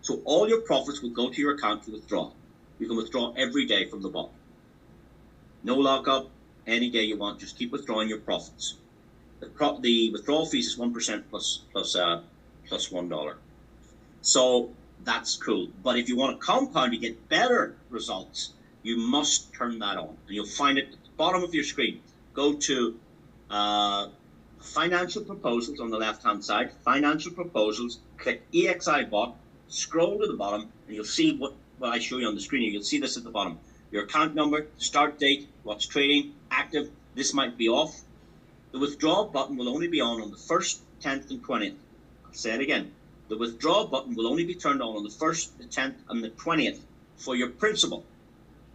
So all your profits will go to your account to withdraw. You can withdraw every day from the bot. No lockup, any day you want, just keep withdrawing your profits. The withdrawal fees is 1% plus $1. So that's cool. But if you want to compound, you get better results, you must turn that on. And you'll find it at the bottom of your screen. Go to financial proposals on the left-hand side, financial proposals, click EXI bot, scroll to the bottom, and you'll see what I show you on the screen. You'll see this at the bottom. Your account number, start date, what's trading, active. This might be off. The withdraw button will only be on the 1st, 10th, and 20th. I'll say it again. The withdraw button will only be turned on the 1st, the 10th, and the 20th for your principal.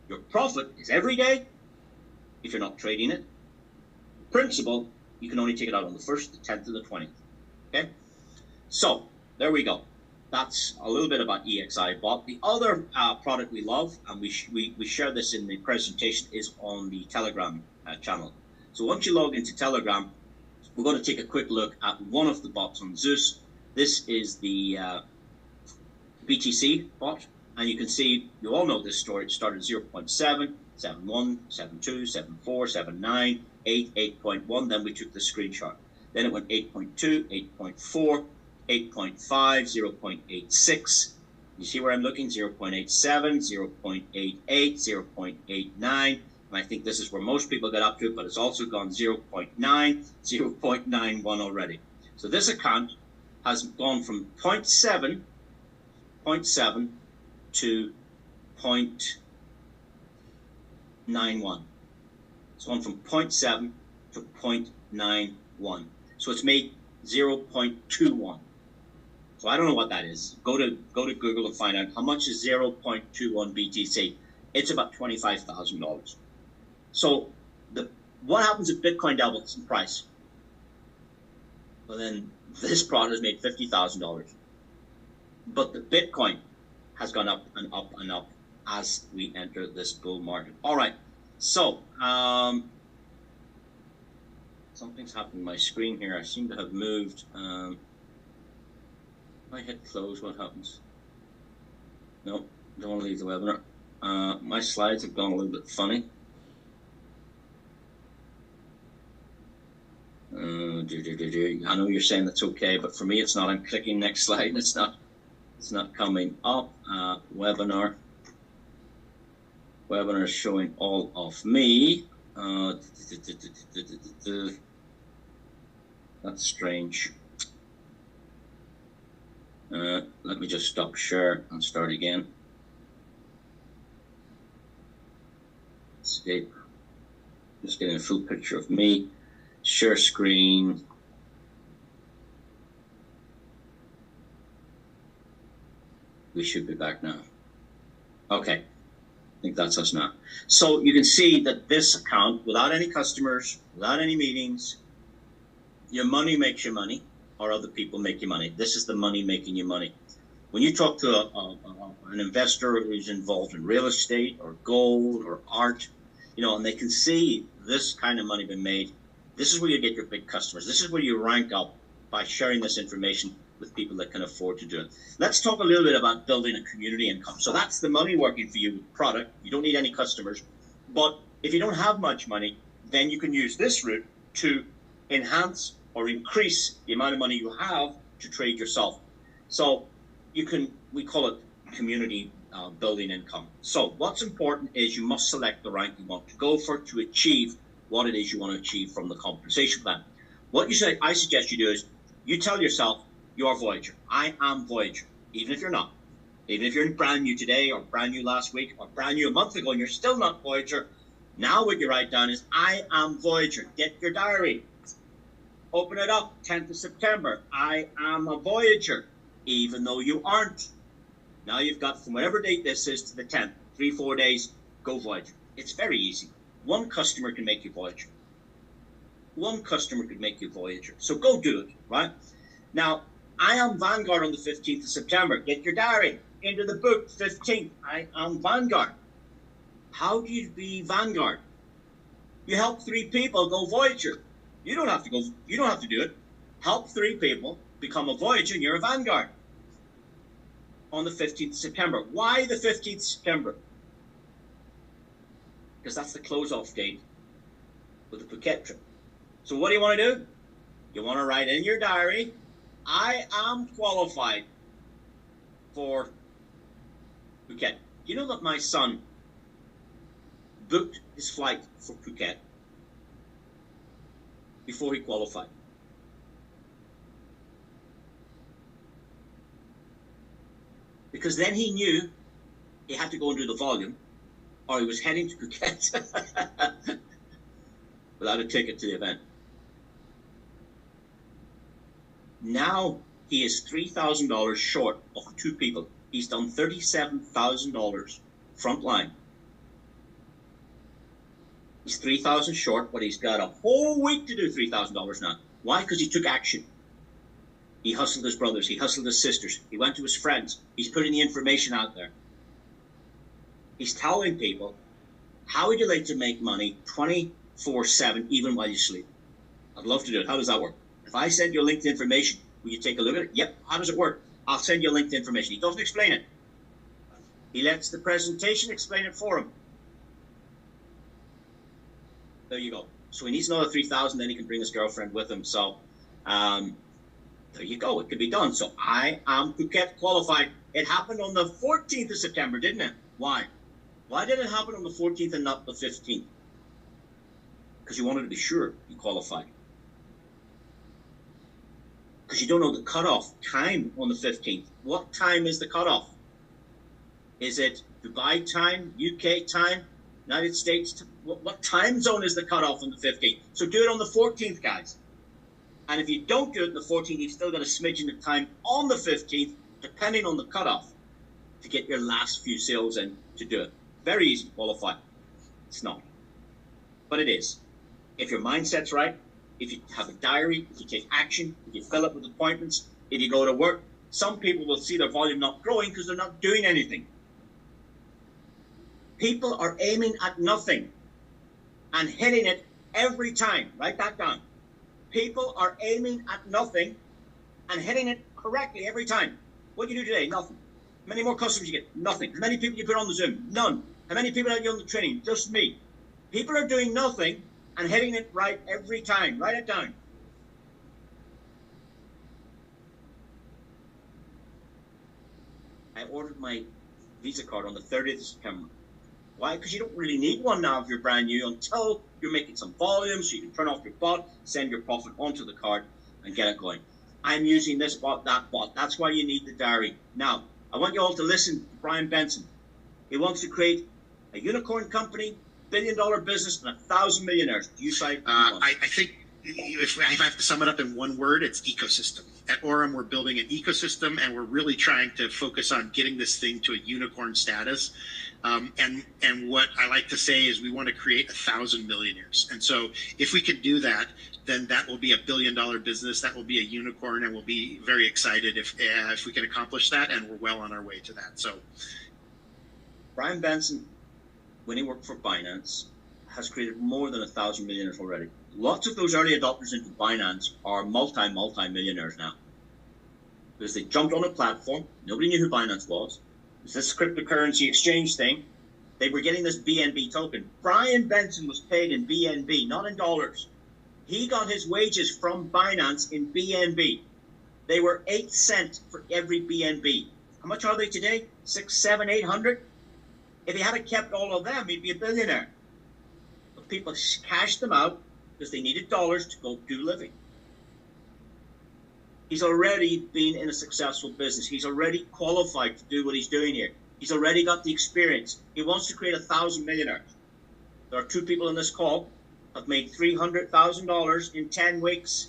Your profit is every day if you're not trading it. Principal, you can only take it out on the 1st, the 10th, and the 20th. Okay? So, there we go. That's a little bit about EXI bot. The other product we love, and we share this in the presentation, is on the Telegram channel. So once you log into Telegram, we're going to take a quick look at one of the bots on Zeus. This is the BTC bot, and you can see, you all know this story. It started 0.7, 7.1, 7.2, 7.4, 7.9, 8, 8.1. Then we took the screenshot. Then it went 8.2, 8.4, 8.5, 0.86. You see where I'm looking? 0.87, 0.88, 0.89. And I think this is where most people get up to, but it's also gone 0.9, 0.91 already. So this account has gone from 0.7 to 0.91. It's gone from 0.7 to 0.91. So it's made 0.21. So I don't know what that is. Go to Google and find out how much is 0.21 BTC. It's about $25,000. So what happens if Bitcoin doubles in price? Well, then this product has made $50,000. But the Bitcoin has gone up and up and up as we enter this bull market. All right. So something's happened to my screen here. I seem to have moved. If I hit close, what happens? No, don't want to leave the webinar. My slides have gone a little bit funny. I know you're saying that's okay, but for me it's not. I'm clicking next slide and it's not coming up. Webinar is showing all of me. That's strange. Let me just stop share and start again. Escape. Just getting a full picture of me. Share screen. We should be back now. Okay. I think that's us now. So you can see that this account, without any customers, without any meetings, your money makes you money, or other people make you money. This is the money making you money. When you talk to an investor who's involved in real estate or gold or art, and they can see this kind of money being made, this is where you get your big customers. This is where you rank up by sharing this information with people that can afford to do it. Let's talk a little bit about building a community income. So that's the money working for you with product. You don't need any customers. But if you don't have much money, then you can use this route to enhance or increase the amount of money you have to trade yourself. So we call it community building income. So what's important is you must select the rank you want to go for to achieve what it is you want to achieve from the compensation plan. What I suggest you do is you tell yourself, you're Voyager. I am Voyager, even if you're not. Even if you're brand new today or brand new last week or brand new a month ago and you're still not Voyager, now what you write down is, I am Voyager. Get your diary. Open it up, 10th of September. I am a Voyager, even though you aren't. Now you've got from whatever date this is to the 10th, 3-4 days, go Voyager. It's very easy. One customer can make you Voyager. One customer could make you Voyager. So go do it, right? Now, I am Vanguard on the 15th of September. Get your diary. Into the book, 15th. I am Vanguard. How do you be Vanguard? You help 3 people go Voyager. You don't have to go. You don't have to do it. Help 3 people become a Voyager, and you're a Vanguard. On the 15th of September. Why the 15th of September? Because that's the close-off date with the Phuket trip. So what do you want to do? You want to write in your diary, I am qualified for Phuket. You know that my son booked his flight for Phuket before he qualified. Because then he knew he had to go and do the volume, or he was heading to Phuket without a ticket to the event. Now he is $3,000 short of 2 people. He's done $37,000 front line. He's $3,000 short, but he's got a whole week to do $3,000 now. Why? Because he took action. He hustled his brothers. He hustled his sisters. He went to his friends. He's putting the information out there. He's telling people, how would you like to make money 24/7, even while you sleep? I'd love to do it. How does that work? If I send you a link to information, will you take a look at it? Yep. How does it work? I'll send you a link to information. He doesn't explain it. He lets the presentation explain it for him. There you go. So he needs another 3,000, then he can bring his girlfriend with him. So there you go. It can be done. So I am Phuket qualified. It happened on the 14th of September, didn't it? Why? Why did it happen on the 14th and not the 15th? Because you wanted to be sure you qualified. Because you don't know the cutoff time on the 15th. What time is the cutoff? Is it Dubai time, UK time, United States? What time zone is the cutoff on the 15th? So do it on the 14th, guys. And if you don't do it on the 14th, you've still got a smidgen of time on the 15th, depending on the cutoff, to get your last few sales in to do it. Very easy to qualify. It's not. But it is. If your mindset's right, if you have a diary, if you take action, if you fill it with appointments, if you go to work, some people will see their volume not growing because they're not doing anything. People are aiming at nothing and hitting it every time. Write that down. People are aiming at nothing and hitting it correctly every time. What do you do today? Nothing. How many more customers you get? Nothing. How many people you put on the Zoom? None. How many people have you on the training? Just me. People are doing nothing and hitting it right every time. Write it down. I ordered my Visa card on the 30th of September. Why? Because you don't really need one now if you're brand new until you're making some volume, so you can turn off your bot, send your profit onto the card, and get it going. I'm using this bot, that bot. That's why you need the diary. Now, I want you all to listen to Brian Benson. He wants to create a unicorn company, billion-dollar business, and 1,000 millionaires. Do you side? I think if I have to sum it up in one word, it's ecosystem. At AURUM, we're building an ecosystem, and we're really trying to focus on getting this thing to a unicorn status. And what I like to say is we want to create 1,000 millionaires. And so if we can do that, then that will be a billion-dollar business. That will be a unicorn, and we'll be very excited if we can accomplish that, and we're well on our way to that. So Brian Benson, when he worked for Binance, has created more than 1,000 millionaires already. Lots of those early adopters into Binance are multi-millionaires now. Because they jumped on a platform, nobody knew who Binance was. It was this cryptocurrency exchange thing. They were getting this BNB token. Brian Benson was paid in BNB, not in dollars. He got his wages from Binance in BNB. They were 8 cents for every BNB. How much are they today? 6, 7, 800? If he had kept all of them, he'd be a billionaire. But people cashed them out because they needed dollars to go do living. He's already been in a successful business. He's already qualified to do what he's doing here. He's already got the experience. He wants to create 1,000 millionaires. There are 2 people in this call have made $300,000 in 10 weeks.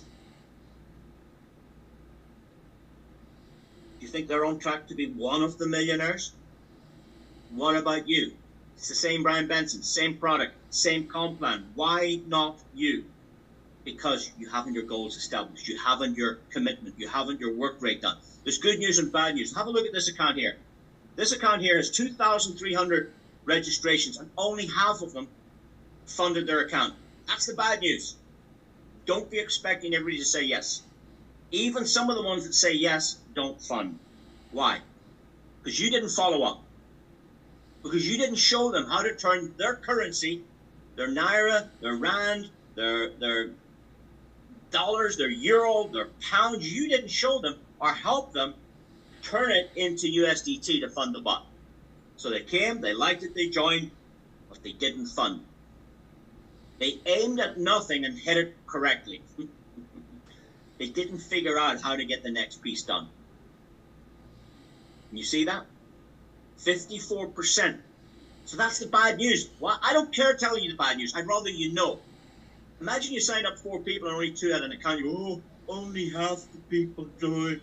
Do you think they're on track to be one of the millionaires? What about you? It's the same Brian Benson, same product, same comp plan. Why not you? Because you haven't your goals established. You haven't your commitment. You haven't your work rate done. There's good news and bad news. Have a look at this account here. This account here is 2,300 registrations, and only half of them funded their account. That's the bad news. Don't be expecting everybody to say yes. Even some of the ones that say yes don't fund. Why? Because you didn't follow up. Because you didn't show them how to turn their currency, their naira, their rand, their dollars, their euro, their pounds. You didn't show them or help them turn it into USDT to fund the bot. So they came, they liked it, they joined, but they didn't fund. They aimed at nothing and hit it correctly. They didn't figure out how to get the next piece done. You see that? 54%. So that's the bad news. Well, I don't care telling you the bad news. I'd rather you know. Imagine you signed up 4 people and only 2 had an account. You go, oh, only half the people joined.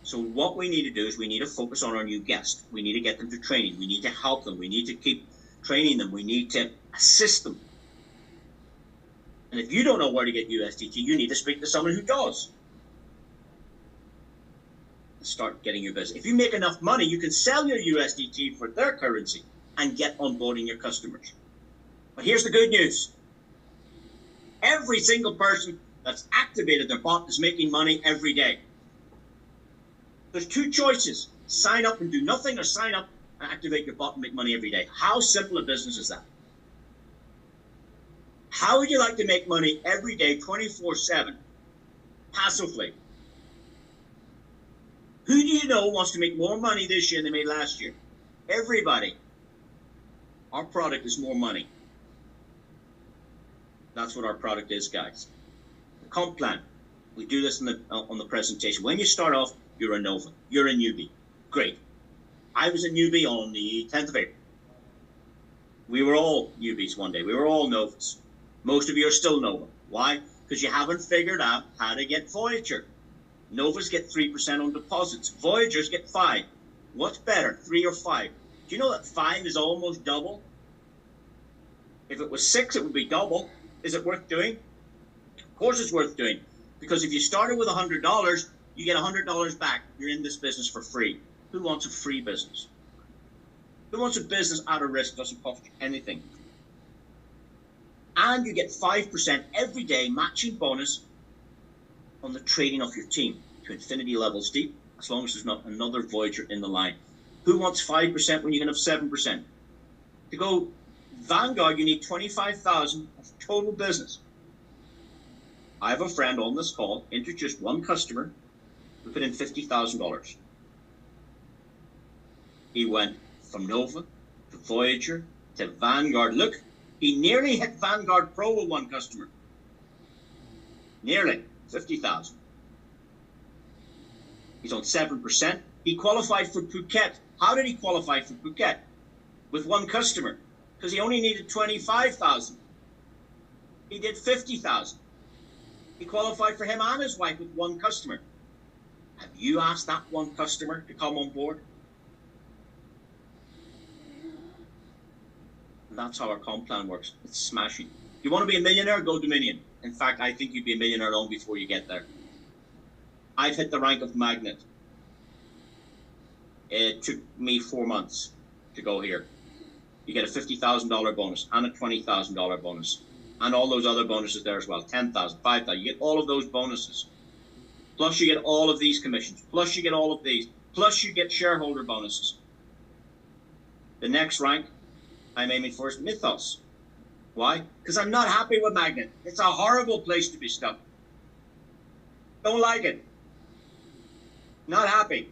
So what we need to do is we need to focus on our new guests. We need to get them to training. We need to help them. We need to keep training them. We need to assist them. And if you don't know where to get USDT, you need to speak to someone who does. Start getting your business. If you make enough money, you can sell your USDT for their currency and get onboarding your customers. But here's the good news. Every single person that's activated their bot is making money every day. There's 2 choices. Sign up and do nothing, or sign up and activate your bot and make money every day. How simple a business is that? How would you like to make money every day, 24/7, passively? Who do you know wants to make more money this year than they made last year? Everybody. Our product is more money. That's what our product is, guys. The comp plan. We do this on the presentation. When you start off, you're a Nova. You're a newbie. Great. I was a newbie on the 10th of April. We were all newbies one day. We were all Novas. Most of you are still Nova. Why? Because you haven't figured out how to get Voyager. Novas get 3% on deposits. Voyagers get 5%. What's better, 3 or 5? Do you know that 5 is almost double? If it was 6, it would be double. Is it worth doing? Of course it's worth doing. Because if you started with $100, you get $100 back. You're in this business for free. Who wants a free business? Who wants a business out of risk, doesn't cost you anything? And you get 5% every day matching bonus on the trading of your team to infinity levels deep, as long as there's not another Voyager in the line. Who wants 5% when you can have 7%? To go Vanguard, you need 25,000 of total business. I have a friend on this call, introduced one customer who put in $50,000. He went from Nova to Voyager to Vanguard. Look, he nearly hit Vanguard Pro with one customer. Nearly 50,000. He's on 7%. He qualified for Phuket. How did he qualify for Phuket? With one customer. Because he only needed 25,000. He did 50,000. He qualified for him and his wife with one customer. Have you asked that one customer to come on board? And that's how our comp plan works. It's smashing. You want to be a millionaire? Go Dominion. In fact, I think you'd be a millionaire long before you get there. I've hit the rank of magnet. It took me 4 months to go here. You get a $50,000 bonus and a $20,000 bonus. And all those other bonuses there as well. 10,000, 5,000. You get all of those bonuses. Plus you get all of these commissions. Plus you get all of these. Plus you get shareholder bonuses. The next rank I'm aiming for is Mythos. Why? Because I'm not happy with Magnet. It's a horrible place to be stuck. Don't like it. Not happy.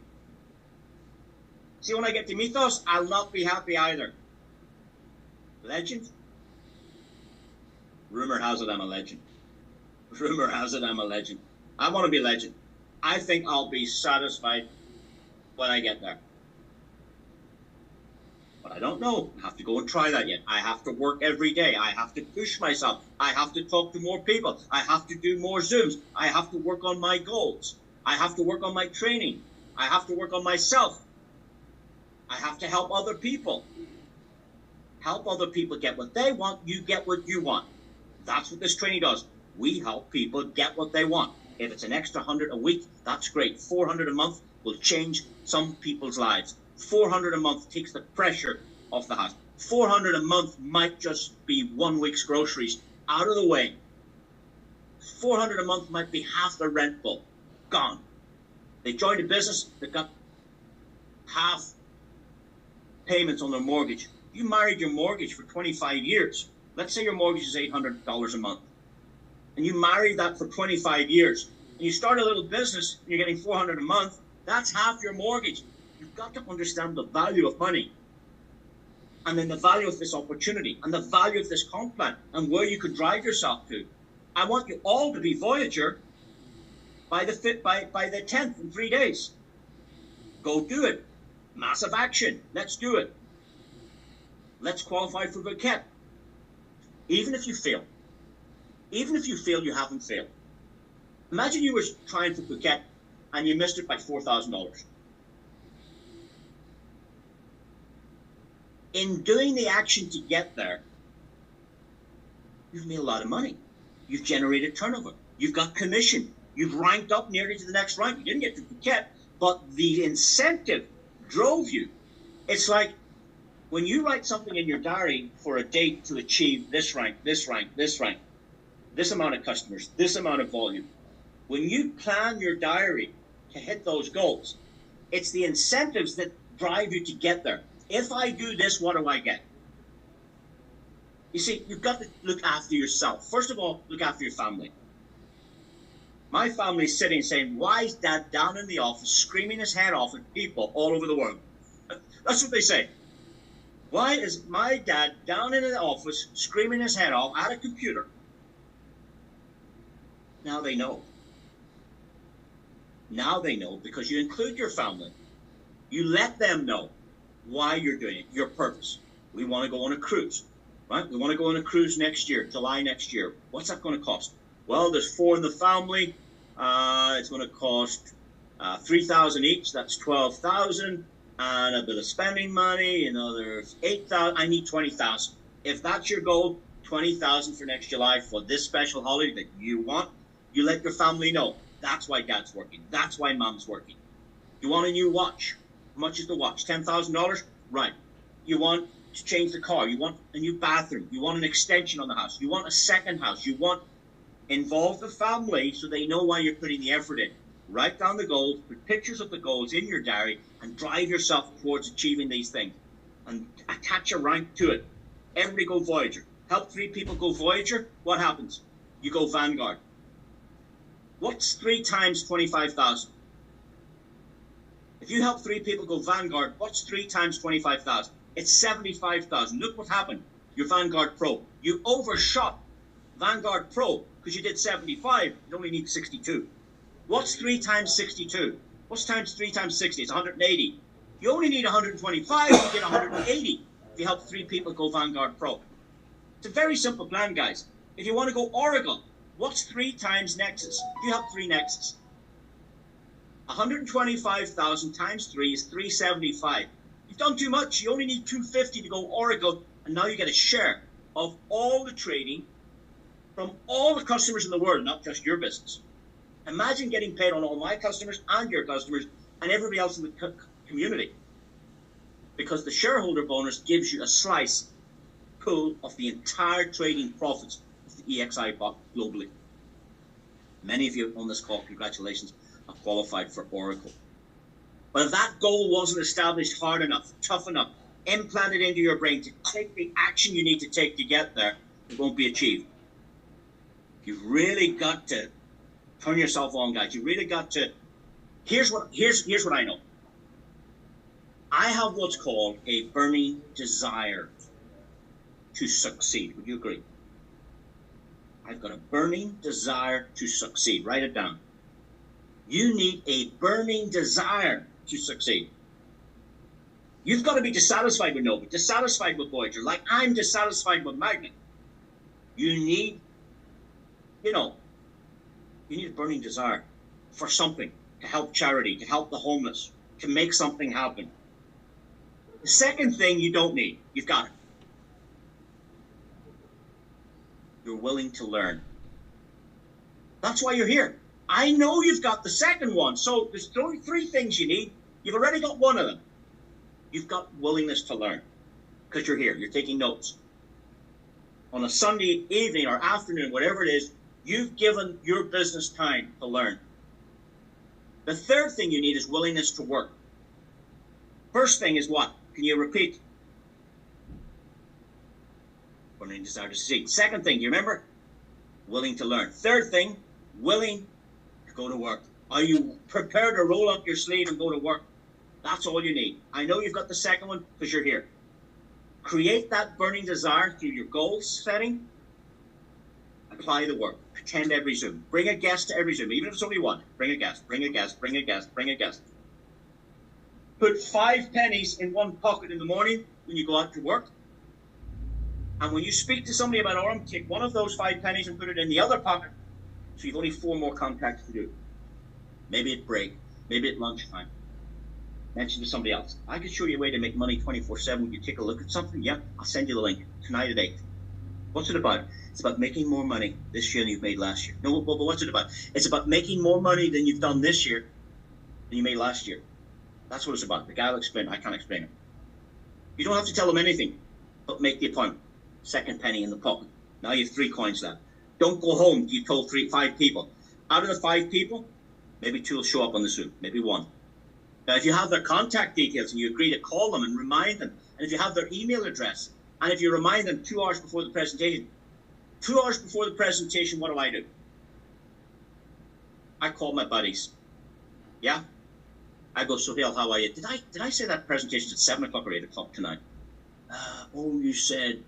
See, when I get to Mythos, I'll not be happy either. Legend? Rumor has it I'm a legend. Rumor has it I'm a legend. I want to be legend. I think I'll be satisfied when I get there. But I don't know. I have to go and try that yet. I have to work every day. I have to push myself. I have to talk to more people. I have to do more Zooms. I have to work on my goals. I have to work on my training. I have to work on myself. I have to help other people. Help other people get what they want. You get what you want. That's what this training does. We help people get what they want. If it's an extra 100 a week, that's great. 400 a month will change some people's lives. $400 a month takes the pressure off the house. $400 a month might just be 1 week's groceries out of the way. $400 a month might be half the rent bill gone. They joined a business that got half payments on their mortgage. You married your mortgage for 25 years. Let's say your mortgage is $800 a month. And you married that for 25 years. And you start a little business and you're getting $400 a month. That's half your mortgage. You've got to understand the value of money. And then the value of this opportunity and the value of this comp plan and where you could drive yourself to. I want you all to be Voyager by the 10th in 3 days. Go do it. Massive action. Let's do it. Let's qualify for Bouquet. Even if you fail. Even if you fail, you haven't failed. Imagine you were trying for Bouquet and you missed it by $4,000. In doing the action to get there, you've made a lot of money. You've generated turnover. You've got commission. You've ranked up nearly to the next rank. You didn't get to Bouquet, but the incentive drove you. It's like when you write something in your diary for a date to achieve this rank, this rank, this rank, this amount of customers, this amount of volume. When you plan your diary to hit those goals, it's the incentives that drive you to get there. If I do this, what do I get? You see, you've got to look after yourself. First of all, look after your family. My family's sitting saying, why is Dad down in the office screaming his head off at people all over the world? That's what they say. Why is my dad down in the office screaming his head off at a computer? Now they know. Now they know because you include your family. You let them know why you're doing it, your purpose. We want to go on a cruise, right? We want to go on a cruise next year, July next year. What's that going to cost? Well, there's 4 in the family. It's going to cost $3,000 each. That's $12,000, and a bit of spending money. There's $8,000. I need $20,000. If that's your goal, $20,000 for next July for this special holiday that you want. You let your family know. That's why Dad's working. That's why Mom's working. You want a new watch? How much is the watch? $10,000? Right. You want to change the car. You want a new bathroom. You want an extension on the house. You want a second house. You want involve the family so they know why you're putting the effort in. Write down the goals, put pictures of the goals in your diary, and drive yourself towards achieving these things. And attach a rank to it. Everybody go Voyager. Help 3 people go Voyager. What happens? You go Vanguard. What's 3 times 25,000? If you help 3 people go Vanguard, what's 3 times 25,000? It's 75,000. Look what happened. Your Vanguard Pro. You overshot Vanguard Pro because you did 75. You only need 62. What's 3 times 62? What's 3 times 60? It's 180. You only need 125. You get 180 if you help 3 people go Vanguard Pro. It's a very simple plan, guys. If you want to go Oracle, what's 3 times Nexus? If you help 3 Nexus, 125,000 times 3 is 375. You've done too much. You only need 250 to go Oracle, and now you get a share of all the trading from all the customers in the world, not just your business. Imagine getting paid on all my customers and your customers and everybody else in the community. Because the shareholder bonus gives you a slice pool of the entire trading profits of the EXI bot globally. Many of you on this call, congratulations, are qualified for Oracle. But if that goal wasn't established hard enough, tough enough, implanted into your brain to take the action you need to take to get there, it won't be achieved. You've really got to turn yourself on, guys. You really got to. Here's what I know. I have what's called a burning desire to succeed. Would you agree? I've got a burning desire to succeed. Write it down. You need a burning desire to succeed. You've got to be dissatisfied with Nova, dissatisfied with Voyager, like I'm dissatisfied with Magnet. You need a burning desire for something, to help charity, to help the homeless, to make something happen. The second thing you don't need, you've got it. You're willing to learn. That's why you're here. I know you've got the second one. So there's 3 things you need. You've already got one of them. You've got willingness to learn because you're here. You're taking notes. On a Sunday evening or afternoon, whatever it is, you've given your business time to learn. The third thing you need is willingness to work. First thing is what? Can you repeat? Willing desire to succeed. Second thing, do you remember? Willing to learn. Third thing, willing to go to work. Are you prepared to roll up your sleeve and go to work? That's all you need. I know you've got the second one because you're here. Create that burning desire through your goal setting. Apply the work. Attend every Zoom. Bring a guest to every Zoom. Even if it's only one. Bring a guest. Bring a guest. Bring a guest. Bring a guest. Put 5 pennies in one pocket in the morning when you go out to work. And when you speak to somebody about AURUM, take one of those 5 pennies and put it in the other pocket. So you've only 4 more contacts to do. Maybe at break. Maybe at lunchtime. Mention to somebody else. I could show you a way to make money 24/7. Would you take a look at something? Yeah, I'll send you the link tonight at 8. What's it about? It's about making more money this year than you've made last year. No, but what's it about? It's about making more money than you've done this year than you made last year. That's what it's about. The guy will explain. I can't explain it. You don't have to tell him anything, but make the appointment. Second penny in the pocket. Now you have 3 coins left. Don't go home. You told 5 people. Out of the 5 people, maybe 2 will show up on the Zoom. Maybe 1. Now, if you have their contact details and you agree to call them and remind them, and if you have their email address, and if you remind them 2 hours before the presentation, 2 hours before the presentation, what do? I call my buddies. Yeah? I go, Sohail, how are you? Did I say that presentation's at 7 o'clock or 8 o'clock tonight? Oh, you said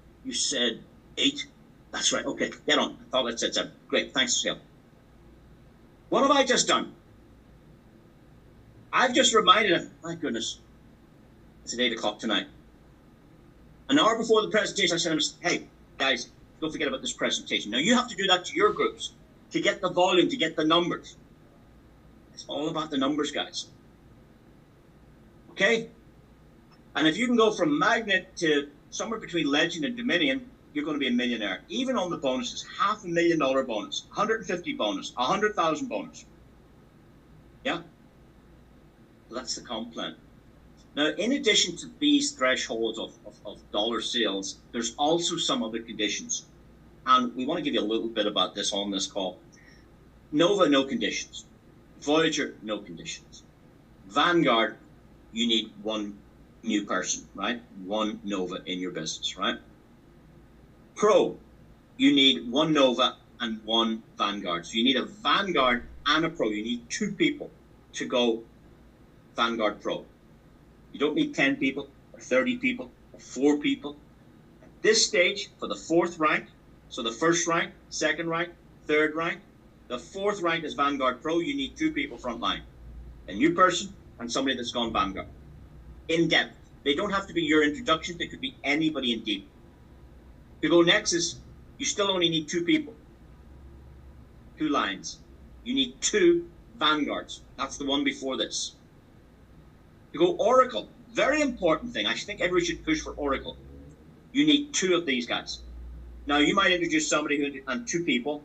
8? That's right. Okay, get on. I thought I said 7. Great, thanks, Sohail. What have I just done? I've just reminded him, my goodness, it's at 8 o'clock tonight. An hour before the presentation, I said to him, hey, guys, don't forget about this presentation. Now, you have to do that to your groups to get the volume, to get the numbers. It's all about the numbers, guys. Okay? And if you can go from Magnet to somewhere between Legend and Dominion, you're going to be a millionaire. Even on the bonuses, $500,000 bonus, 150 bonus, 100,000 bonus. Yeah? That's the comp plan. Now, in addition to these thresholds of dollar sales, there's also some other conditions. And we want to give you a little bit about this on this call. Nova, no conditions. Voyager, no conditions. Vanguard, you need 1 new person, right? 1 Nova in your business, right? Pro, you need 1 Nova and 1 Vanguard. So you need a Vanguard and a Pro. You need 2 people to go Vanguard Pro. You don't need 10 people or 30 people or 4 people. At this stage, for the 4th rank, so the 1st rank, 2nd rank, 3rd rank, the 4th rank is Vanguard Pro. You need 2 people front line. A new person and somebody that's gone Vanguard. In depth. They don't have to be your introduction. They could be anybody in deep. To go Nexus, you still only need 2 people. 2 lines. You need 2 Vanguards. That's the one before this. To go Oracle, very important thing. I think everybody should push for Oracle. You need 2 of these guys. Now, you might introduce somebody and 2 people,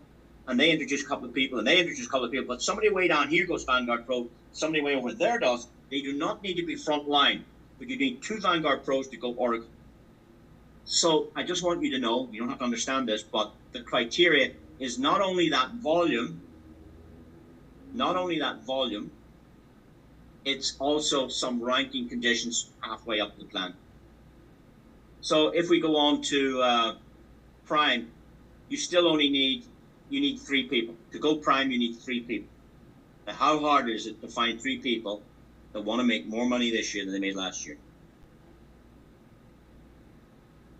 and they introduce a couple of people, and they introduce a couple of people, but somebody way down here goes Vanguard Pro, somebody way over there does. They do not need to be front line, but you need 2 Vanguard Pros to go Oracle. So I just want you to know, you don't have to understand this, but the criteria is not only that volume, it's also some ranking conditions halfway up the plan. So if we go on to Prime, you still only need 3 people. To go Prime, you need 3 people. Now, how hard is it to find 3 people that want to make more money this year than they made last year?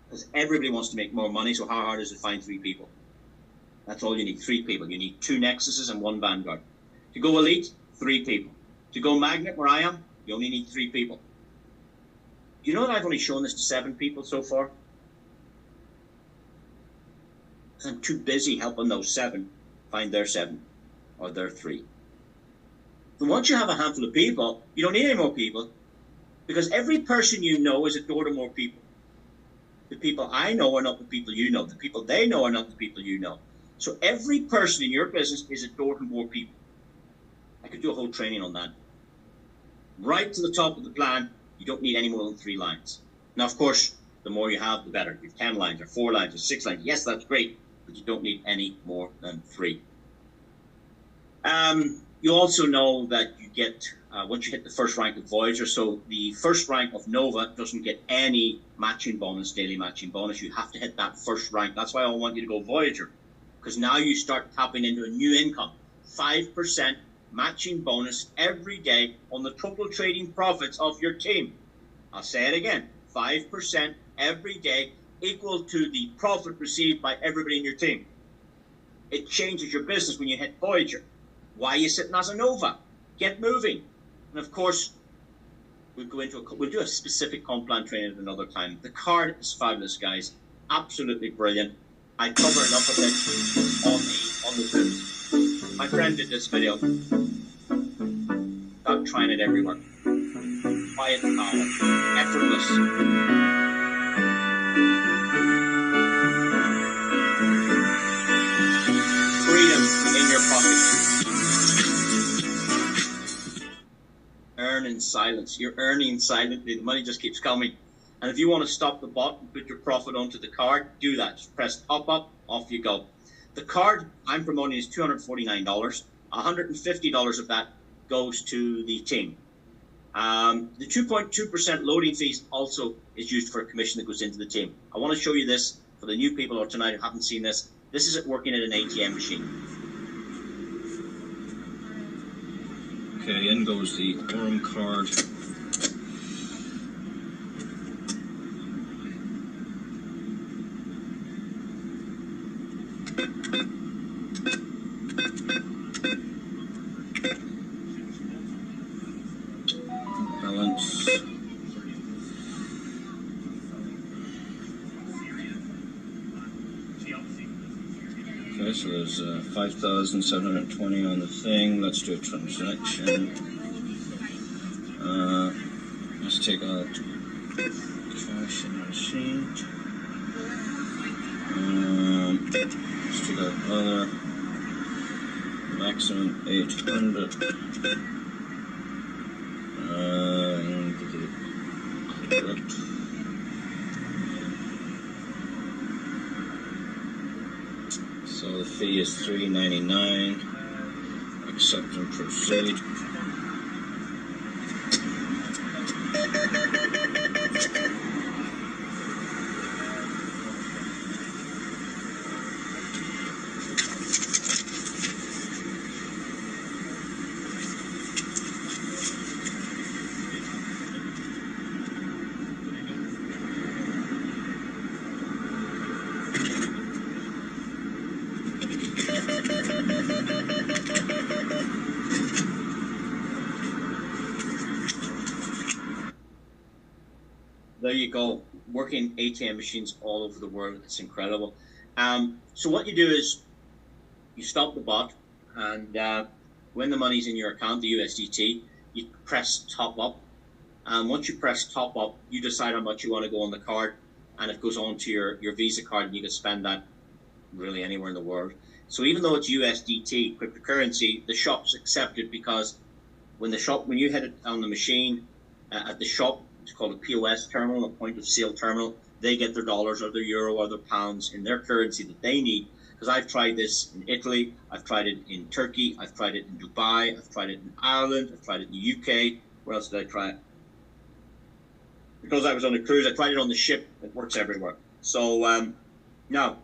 Because everybody wants to make more money, so how hard is it to find 3 people? That's all you need, 3 people. You need 2 Nexuses and 1 Vanguard. To go Elite, 3 people. To go Magnet, where I am, you only need 3 people. You know that I've only shown this to 7 people so far? Because I'm too busy helping those 7 find their 7 or their 3. But once you have a handful of people, you don't need any more people, because every person you know is a door to more people. The people I know are not the people you know. The people they know are not the people you know. So every person in your business is a door to more people. I could do a whole training on that. Right to the top of the plan, You don't need any more than 3 lines. Now, of course, the more you have, the better. You have 10 lines or 4 lines or 6 lines. Yes, that's great, but you don't need any more than 3. You also know that you get, once you hit the first rank of Voyager, so the first rank of Nova doesn't get any matching bonus, daily matching bonus. You have to hit that first rank. That's why I want you to go Voyager, because now you start tapping into a new income. 5% matching bonus every day on the total trading profits of your team. I'll say it again, 5% every day, equal to the profit received by everybody in your team. It changes your business when you hit Voyager. Why are you sitting as a Nova? Get moving. And of course, we'll do a specific comp plan training at another time. The card is fabulous, guys. Absolutely brilliant. I cover enough of it on the Zoom. My friend did this video. Start trying it everywhere. Quiet power. Effortless. Freedom in your pocket. Earn in silence. You're earning silently. The money just keeps coming. And if you want to stop the bot and put your profit onto the card, do that. Just press top up, off you go. The card I'm promoting is $249. $150 of that goes to the team. The 2.2% loading fees also is used for a commission that goes into the team. I want to show you this for the new people or tonight who haven't seen this. This is it working at an ATM machine. Okay, in goes the AURUM card. Balance. Okay, so there's 5,720 on the thing. Let's do a transaction. Let's take out cash and receipt. Let's take out other. Maximum 800. Correct. So the fee is $3.99. Accept and proceed. There you go. Working ATM machines all over the world. It's incredible. So what you do is you stop the bot, and when the money's in your account, the USDT, you press top up. And once you press top up, you decide how much you want to go on the card, and it goes on to your Visa card, and you can spend that really anywhere in the world. So even though it's USDT, cryptocurrency, the shop's accepted, because when you hit it on the machine at the shop, it's called a POS terminal, a point of sale terminal. They get their dollars or their euro or their pounds in their currency that they need. Because I've tried this in Italy, I've tried it in Turkey, I've tried it in Dubai, I've tried it in Ireland, I've tried it in the UK. Where else did I try it? Because I was on a cruise, I tried it on the ship. It works everywhere. So now,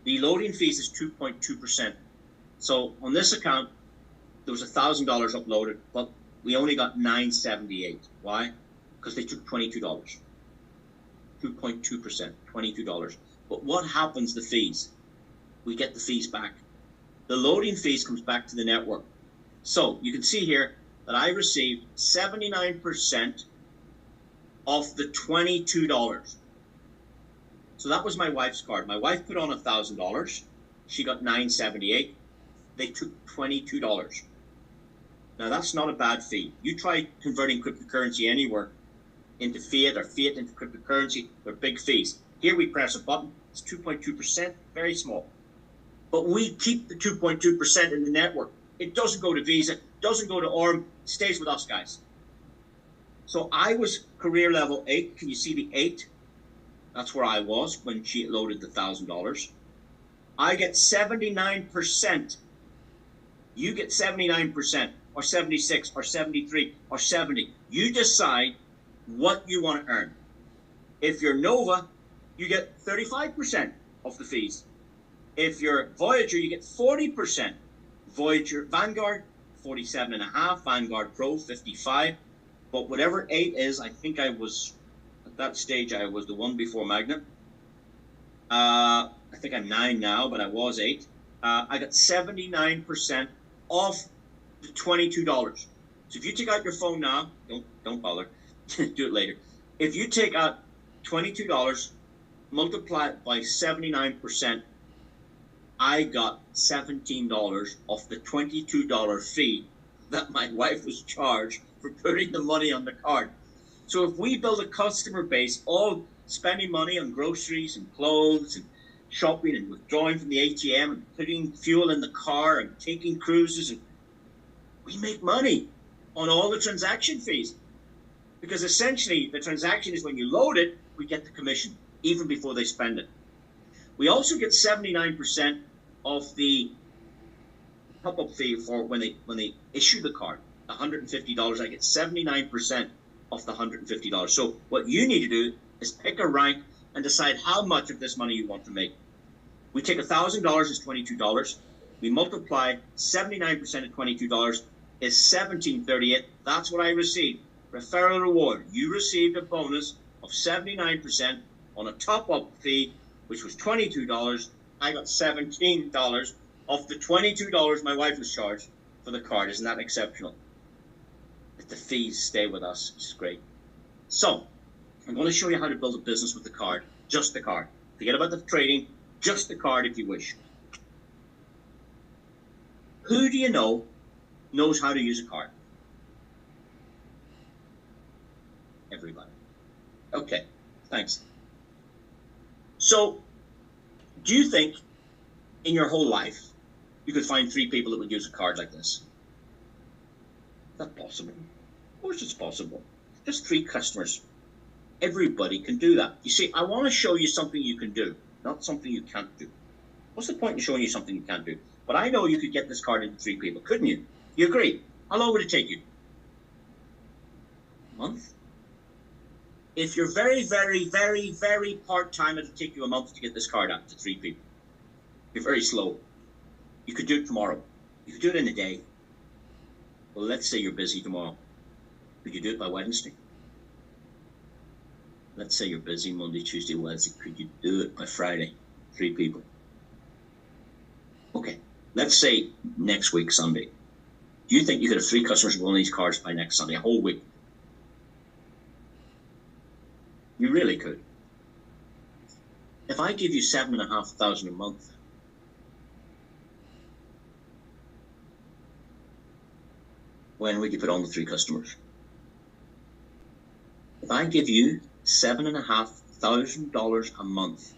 the loading fees is 2.2%. So on this account, there was $1,000 uploaded, but we only got $978. Why? Because they took $22. 2.2%, $22. But what happens, the fees? We get the fees back. The loading fees comes back to the network. So you can see here that I received 79% of the $22. So that was my wife's card. My wife put on $1,000. She got $978. They took $22. Now that's not a bad fee. You try converting cryptocurrency anywhere into fiat or fiat into cryptocurrency, they're big fees. Here we press a button, it's 2.2%, very small. But we keep the 2.2% in the network. It doesn't go to Visa, doesn't go to AURUM, it stays with us, guys. So I was career level 8. Can you see the 8? That's where I was when she loaded the $1,000. I get 79%. You get 79% or 76 or 73 or 70. You decide what you want to earn. If you're Nova, you get 35% of the fees. If you're Voyager, you get 40%. Voyager Vanguard, 47.5. Vanguard Pro, 55. But whatever 8 is, I think I was, at that stage, I was the one before Magna. I think I'm 9 now, but I was 8. I got 79% off the $22. So if you take out your phone now, don't bother, do it later. If you take out $22, multiply it by 79%, I got $17 off the $22 fee that my wife was charged for putting the money on the card. So if we build a customer base, all spending money on groceries and clothes and shopping and withdrawing from the ATM and putting fuel in the car and taking cruises, and we make money on all the transaction fees. Because essentially the transaction is when you load it, we get the commission even before they spend it. We also get 79% of the top-up fee for when they issue the card. $150, I get 79% of the $150. So what you need to do is pick a rank and decide how much of this money you want to make. We take $1,000 is $22. We multiply 79% of $22 is $17.38. That's what I received. Referral reward. You received a bonus of 79% on a top-up fee, which was $22. I got $17 off the $22 my wife was charged for the card. Isn't that exceptional? But the fees stay with us, which is great. So I'm going to show you how to build a business with the card, just the card. Forget about the trading, just the card if you wish. Who do you know knows how to use a card? Everybody. Okay, thanks. So, do you think in your whole life you could find 3 people that would use a card like this? Is that possible? Of course it's possible. Just 3 customers. Everybody can do that. You see, I want to show you something you can do, not something you can't do. What's the point in showing you something you can't do? But I know you could get this card into 3 people, couldn't you? You agree? How long would it take you? A month? If you're very, very, very, very part-time, it'll take you a month to get this card out to 3 people. You're very slow. You could do it tomorrow. You could do it in a day. Well, let's say you're busy tomorrow. Could you do it by Wednesday? Let's say you're busy Monday, Tuesday, Wednesday. Could you do it by Friday? 3 people. Okay. Let's say next week, Sunday. Do you think you could have 3 customers with one of these cards by next Sunday, a whole week? You really could. If I give you $7,500 a month, when would you put on the 3 customers? If I give you $7,500 a month,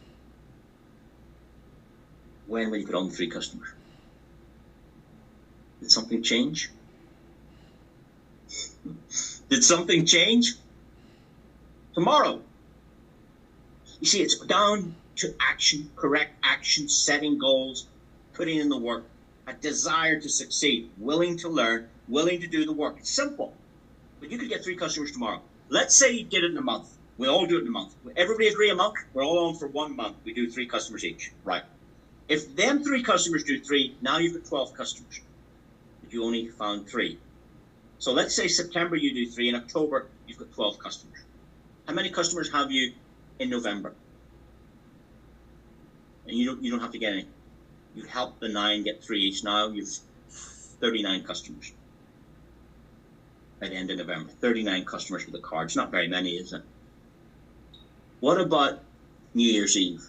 when will you put on the 3 customers? Did something change? Did something change? Tomorrow. You see, it's down to action, correct action, setting goals, putting in the work, a desire to succeed, willing to learn, willing to do the work. It's simple. But you could get 3 customers tomorrow. Let's say you did it in a month. We all do it in a month. Everybody agree a month? We're all on for 1 month. We do 3 customers each. Right. If them 3 customers do 3, now you've got 12 customers. But you only found 3. So let's say September you do 3, in October you've got 12 customers. How many customers have you in November? And you don't have to get any. You help the 9 get 3 each. Now you've 39 customers. By the end of November, 39 customers with the cards. Not very many, is it? What about New Year's Eve?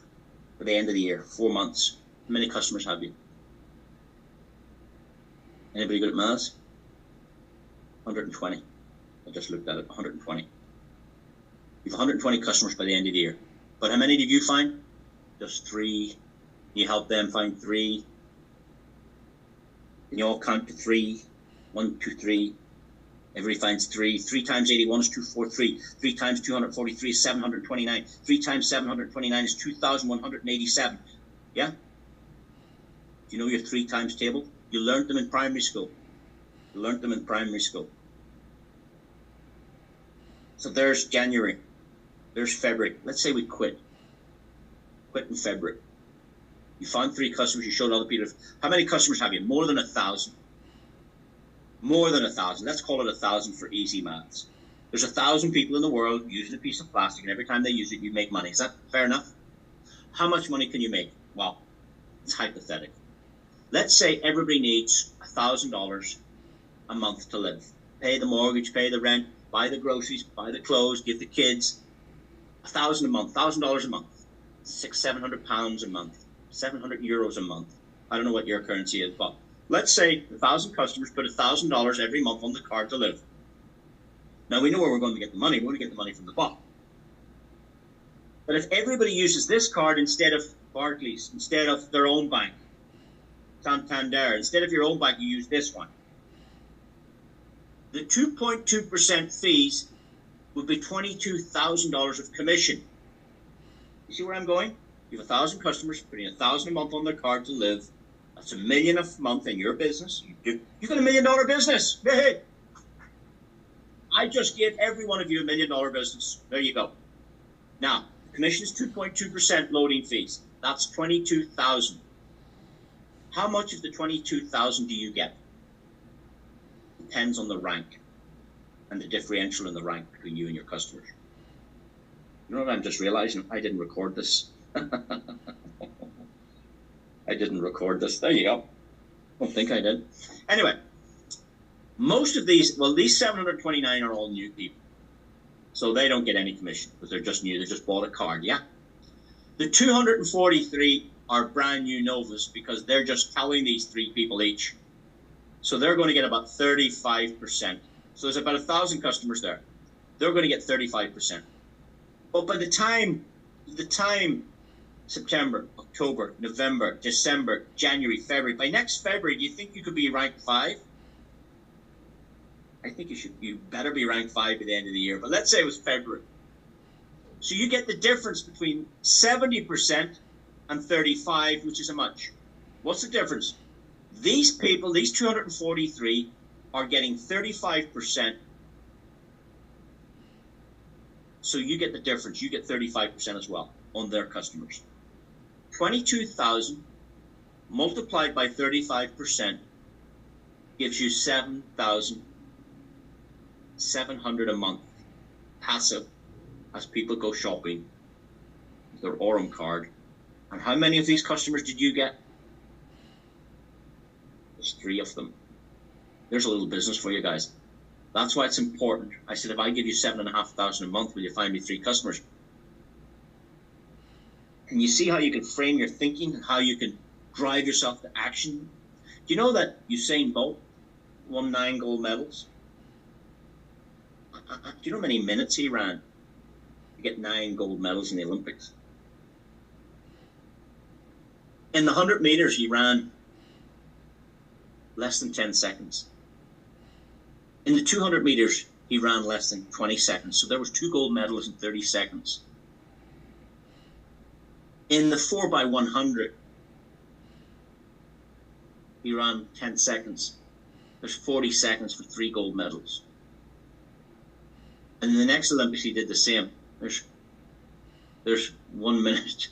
For the end of the year, 4 months. How many customers have you? Anybody good at maths? 120. I just looked at it. 120. You have 120 customers by the end of the year. But how many did you find? Just 3. You help them find 3. And you all count to 3. 1, 2, 3. Everybody finds 3. 3 times 81 is 243. 3 times 243 is 729. 3 times 729 is 2,187. Yeah? Do you know your 3 times table? You learned them in primary school. You learned them in primary school. So there's January. There's February. Let's say we quit. Quit in February. You found 3 customers. You showed other people. How many customers have you? More than 1,000. More than 1,000. Let's call it 1,000 for easy maths. There's 1,000 people in the world using a piece of plastic, and every time they use it, you make money. Is that fair enough? How much money can you make? Well, it's hypothetical. Let's say everybody needs $1,000 a month to live. Pay the mortgage, pay the rent, buy the groceries, buy the clothes, give the kids. $1,000 a month, $1,000 a month, £600-700 a month, 700 euros a month. I don't know what your currency is, but let's say 1,000 customers put $1,000 every month on the card to live. Now we know where we're going to get the money. We're going to get the money from the bot. But if everybody uses this card instead of Barclays, instead of their own bank, Santander, instead of your own bank, you use this one. The 2.2% fees would be $22,000 of commission. You see where I'm going? You have 1,000 customers putting $1,000 a month on their card to live. That's $1 million a month in your business. You've got $1 million business. Hey, I just gave every one of you $1 million business. There you go. Now, the commission is 2.2% loading fees. That's $22,000. How much of the $22,000 do you get? Depends on the rank and the differential in the rank between you and your customers. You know what I'm just realizing? I didn't record this. I didn't record this. There you go. I don't think I did. Anyway, most of these, well, these 729 are all new people. So they don't get any commission because they're just new. They just bought a card, yeah? The 243 are brand new novas because they're just telling these 3 people each. So they're going to get about 35%. So there's about 1,000 customers there. They're going to get 35%. But by the time September, October, November, December, January, February, by next February, do you think you could be ranked 5? I think you better be ranked 5 by the end of the year. But let's say it was February. So you get the difference between 70% and 35, which is how much? What's the difference? These people, these 243, are getting 35%. So you get the difference. You get 35% as well on their customers. 22,000 multiplied by 35% gives you 7,700 a month passive as people go shopping with their AURUM card. And how many of these customers did you get? There's 3 of them. There's a little business for you guys. That's why it's important. I said, if I give you 7,500 a month, will you find me 3 customers? And you see how you can frame your thinking and how you can drive yourself to action? Do you know that Usain Bolt won 9 gold medals? Do you know how many minutes he ran to get 9 gold medals in the Olympics? In the 100 meters, he ran less than 10 seconds. In the 200 meters, he ran less than 20 seconds. So there was 2 gold medals in 30 seconds. In the 4x100, he ran 10 seconds. There's 40 seconds for 3 gold medals. And in the next Olympics, he did the same. There's 1 minute.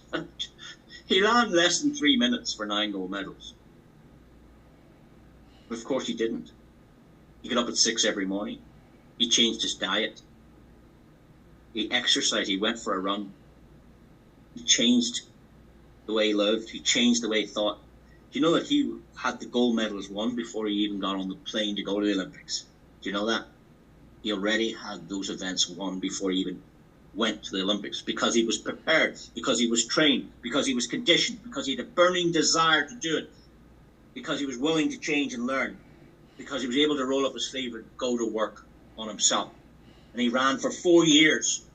He ran less than 3 minutes for 9 gold medals. But of course he didn't. He got up at 6 every morning. He changed his diet. He exercised. He went for a run. He changed the way he lived. He changed the way he thought. Do you know that he had the gold medals won before he even got on the plane to go to the Olympics? Do you know that? He already had those events won before he even went to the Olympics, because he was prepared, because he was trained, because he was conditioned, because he had a burning desire to do it, because he was willing to change and learn, because he was able to roll up his sleeve and go to work on himself. And he ran for 4 years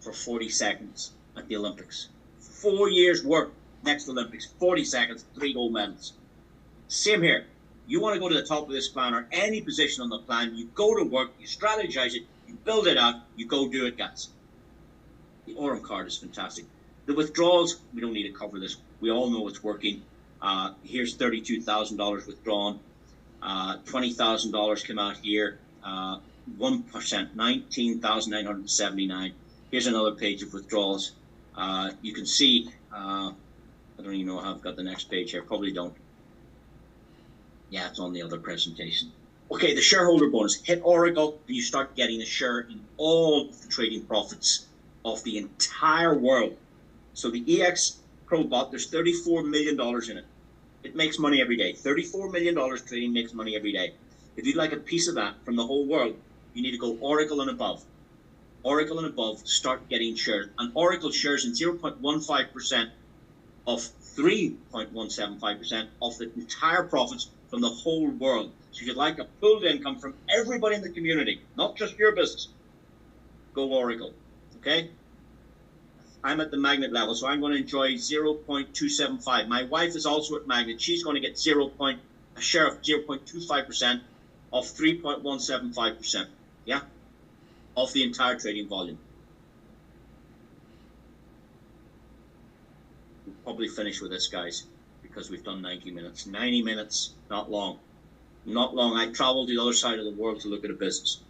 for 40 seconds at the Olympics. 4 years work next Olympics, 40 seconds, 3 gold medals. Same here. You want to go to the top of this plan or any position on the plan, you go to work, you strategize it, you build it out, you go do it, guys. The AURUM card is fantastic. The withdrawals, we don't need to cover this. We all know it's working. Here's $32,000 withdrawn. $20,000 come out here. 1%, 19,979. Here's another page of withdrawals. You can see, I don't even know how I've got the next page here. Probably don't. Yeah, it's on the other presentation. Okay, the shareholder bonus. Hit Oracle and you start getting a share in all of the trading profits of the entire world. So the EX Pro bot, there's $34 million in it. It makes money every day. $34 million trading makes money every day. If you'd like a piece of that from the whole world, you need to go Oracle and above. Oracle and above, start getting shares. And Oracle shares in 0.15% of 3.175% of the entire profits from the whole world. So if you'd like a pooled income from everybody in the community, not just your business, go Oracle, okay? I'm at the magnet level, so I'm going to enjoy 0.275. My wife is also at magnet. She's going to get a share of 0.25% of 3.175%, yeah, of the entire trading volume. We'll probably finish with this, guys, because we've done 90 minutes. 90 minutes, not long. Not long. I traveled to the other side of the world to look at a business.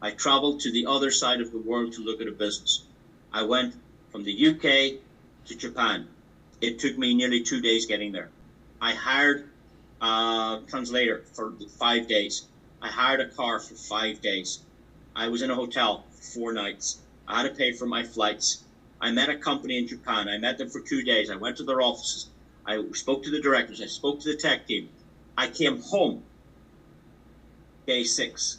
I traveled to the other side of the world to look at a business. I went from the UK to Japan. It took me nearly 2 days getting there. I hired a translator for 5 days. I hired a car for 5 days. I was in a hotel for 4 nights. I had to pay for my flights. I met a company in Japan. I met them for 2 days. I went to their offices. I spoke to the directors. I spoke to the tech team. I came home day 6.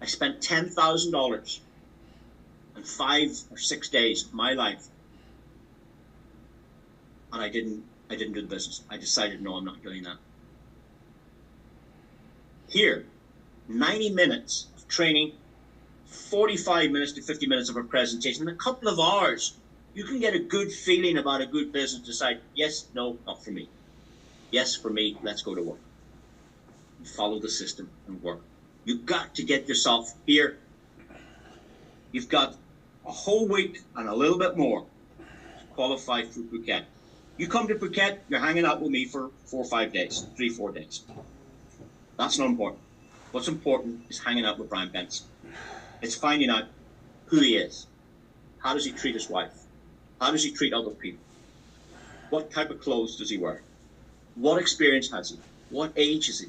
I spent $10,000 in 5 or 6 days of my life, and I didn't do the business. I decided, no, I'm not doing that. Here, 90 minutes of training, 45 minutes to 50 minutes of a presentation, in a couple of hours, you can get a good feeling about a good business, decide, yes, no, not for me. Yes, for me, let's go to work. Follow the system and work. You've got to get yourself here. You've got a whole week and a little bit more to qualify for Phuket. You come to Phuket, you're hanging out with me for 4 or 5 days, 3 or 4 days. That's not important. What's important is hanging out with Brian Benson. It's finding out who he is. How does he treat his wife? How does he treat other people? What type of clothes does he wear? What experience has he? What age is he?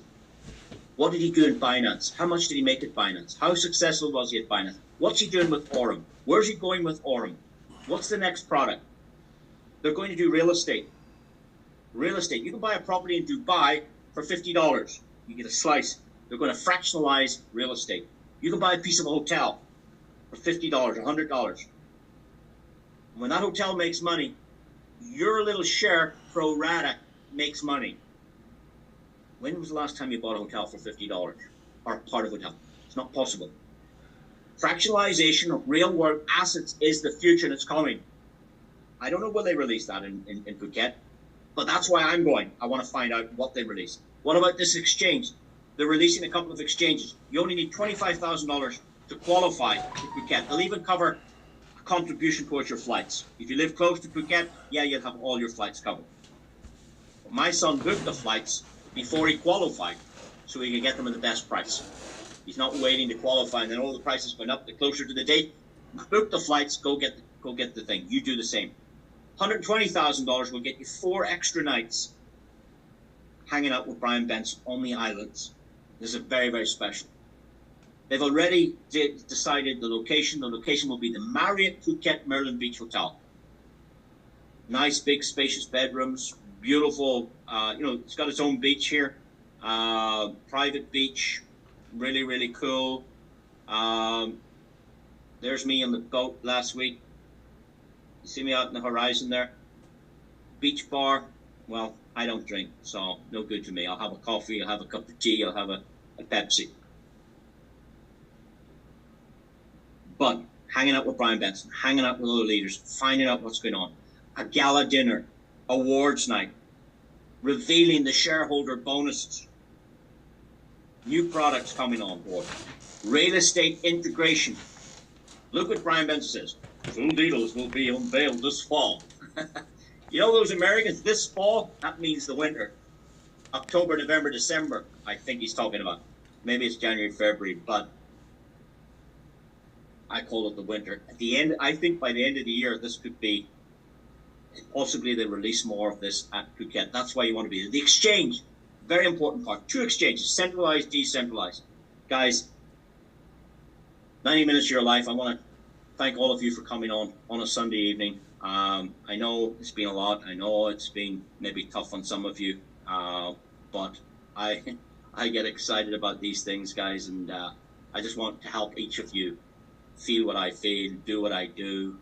What did he do in finance? How much did he make at finance? How successful was he at finance? What's he doing with AURUM? Where's he going with AURUM? What's the next product? They're going to do real estate. Real estate. You can buy a property in Dubai for $50. You get a slice. They're going to fractionalize real estate. You can buy a piece of a hotel for $50, $100. When that hotel makes money, your little share pro rata makes money. When was the last time you bought a hotel for $50 or a part of a hotel? It's not possible. Fractionalization of real world assets is the future, and it's coming. I don't know when they release that in Phuket, but that's why I'm going. I want to find out what they release. What about this exchange? They're releasing a couple of exchanges. You only need $25,000 to qualify for Phuket. They'll even cover a contribution towards your flights. If you live close to Phuket, yeah, you'll have all your flights covered. But my son booked the flights before he qualified, so he could get them at the best price. He's not waiting to qualify, and then all the prices going up the closer to the date. Book the flights, go get the thing. You do the same. $120,000 will get you 4 extra nights hanging out with Brian Benson on the islands. This is very, very special. They've already decided the location. The location will be the Marriott Phuket Merlin Beach Hotel. Nice, big, spacious bedrooms. Beautiful. It's got its own beach here. Private beach. Really, really cool. There's me on the boat last week. You see me out in the horizon there? Beach bar. Well, I don't drink, so no good to me. I'll have a coffee, I'll have a cup of tea, I'll have a Pepsi. But hanging out with Brian Benson, hanging out with other leaders, finding out what's going on. A gala dinner, awards night, revealing the shareholder bonuses. New products coming on board. Real estate integration. Look what Brian Benson says. Full deals will be unveiled this fall. You know those Americans, this fall, that means the winter. October, November, December, I think he's talking about. Maybe it's January, February, but I call it the winter. At the end, I think by the end of the year, this could be, possibly they release more of this at Phuket. That's why you want to be there. The exchange, very important part. 2 exchanges, centralized, decentralized. Guys, 90 minutes of your life. I want to thank all of you for coming on a Sunday evening. I know it's been a lot. I know it's been maybe tough on some of you, but I get excited about these things, guys, and I just want to help each of you feel what I feel, do what I do.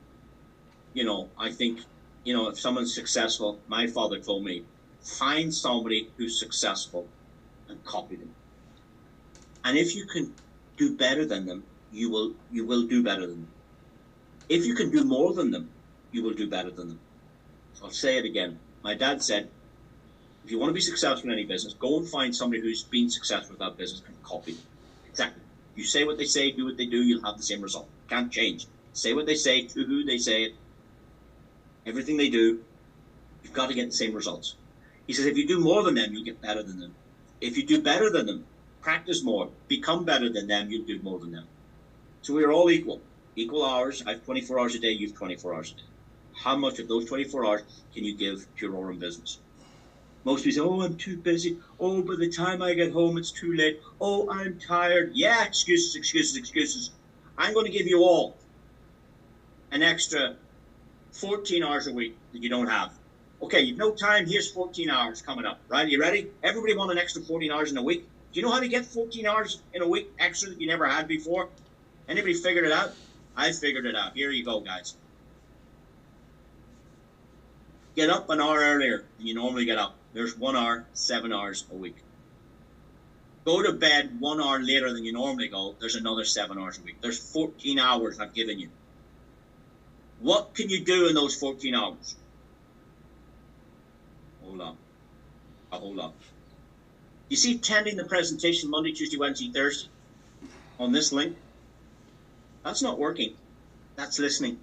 You know, I think, you know, if someone's successful, my father told me, find somebody who's successful and copy them. And if you can do better than them, you will do better than them. If you can do more than them, you will do better than them. So I'll say it again. My dad said, if you want to be successful in any business, go and find somebody who's been successful with that business and copy them. Exactly. You say what they say, do what they do, you'll have the same result. Can't change. Say what they say, to who they say it. Everything they do, you've got to get the same results. He says, if you do more than them, you'll get better than them. If you do better than them, practice more, become better than them, you'll do more than them. So we are all equal. Equal hours. I have 24 hours a day, you have 24 hours a day. How much of those 24 hours can you give to your AURUM business? Most people say, oh, I'm too busy. Oh, by the time I get home, it's too late. Oh, I'm tired. Yeah, excuses, excuses, excuses. I'm going to give you all an extra 14 hours a week that you don't have. Okay, you've no time. Here's 14 hours coming up, right? You ready? Everybody want an extra 14 hours in a week? Do you know how to get 14 hours in a week extra that you never had before? Anybody figured it out? I figured it out. Here you go, guys. Get up an hour earlier than you normally get up. There's 1 hour, 7 hours a week. Go to bed 1 hour later than you normally go. There's another 7 hours a week. There's 14 hours I've given you. What can you do in those 14 hours? Hold on. Hold on. You see attending the presentation Monday, Tuesday, Wednesday, Thursday on this link? That's not working. That's listening.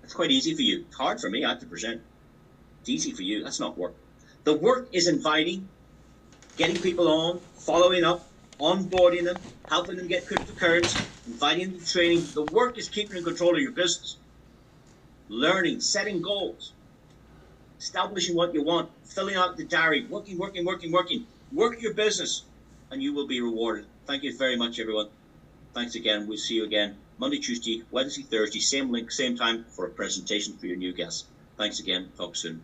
That's quite easy for you. It's hard for me. I have to present. It's easy for you. That's not work. The work is inviting, getting people on, following up, onboarding them, helping them get cryptocurrency, inviting them to training. The work is keeping in control of your business. Learning, setting goals, establishing what you want, filling out the diary, working. Work your business, and you will be rewarded. Thank you very much, everyone. Thanks again. We'll see you again Monday, Tuesday, Wednesday, Thursday, same link, same time for a presentation for your new guests. Thanks again. Talk soon.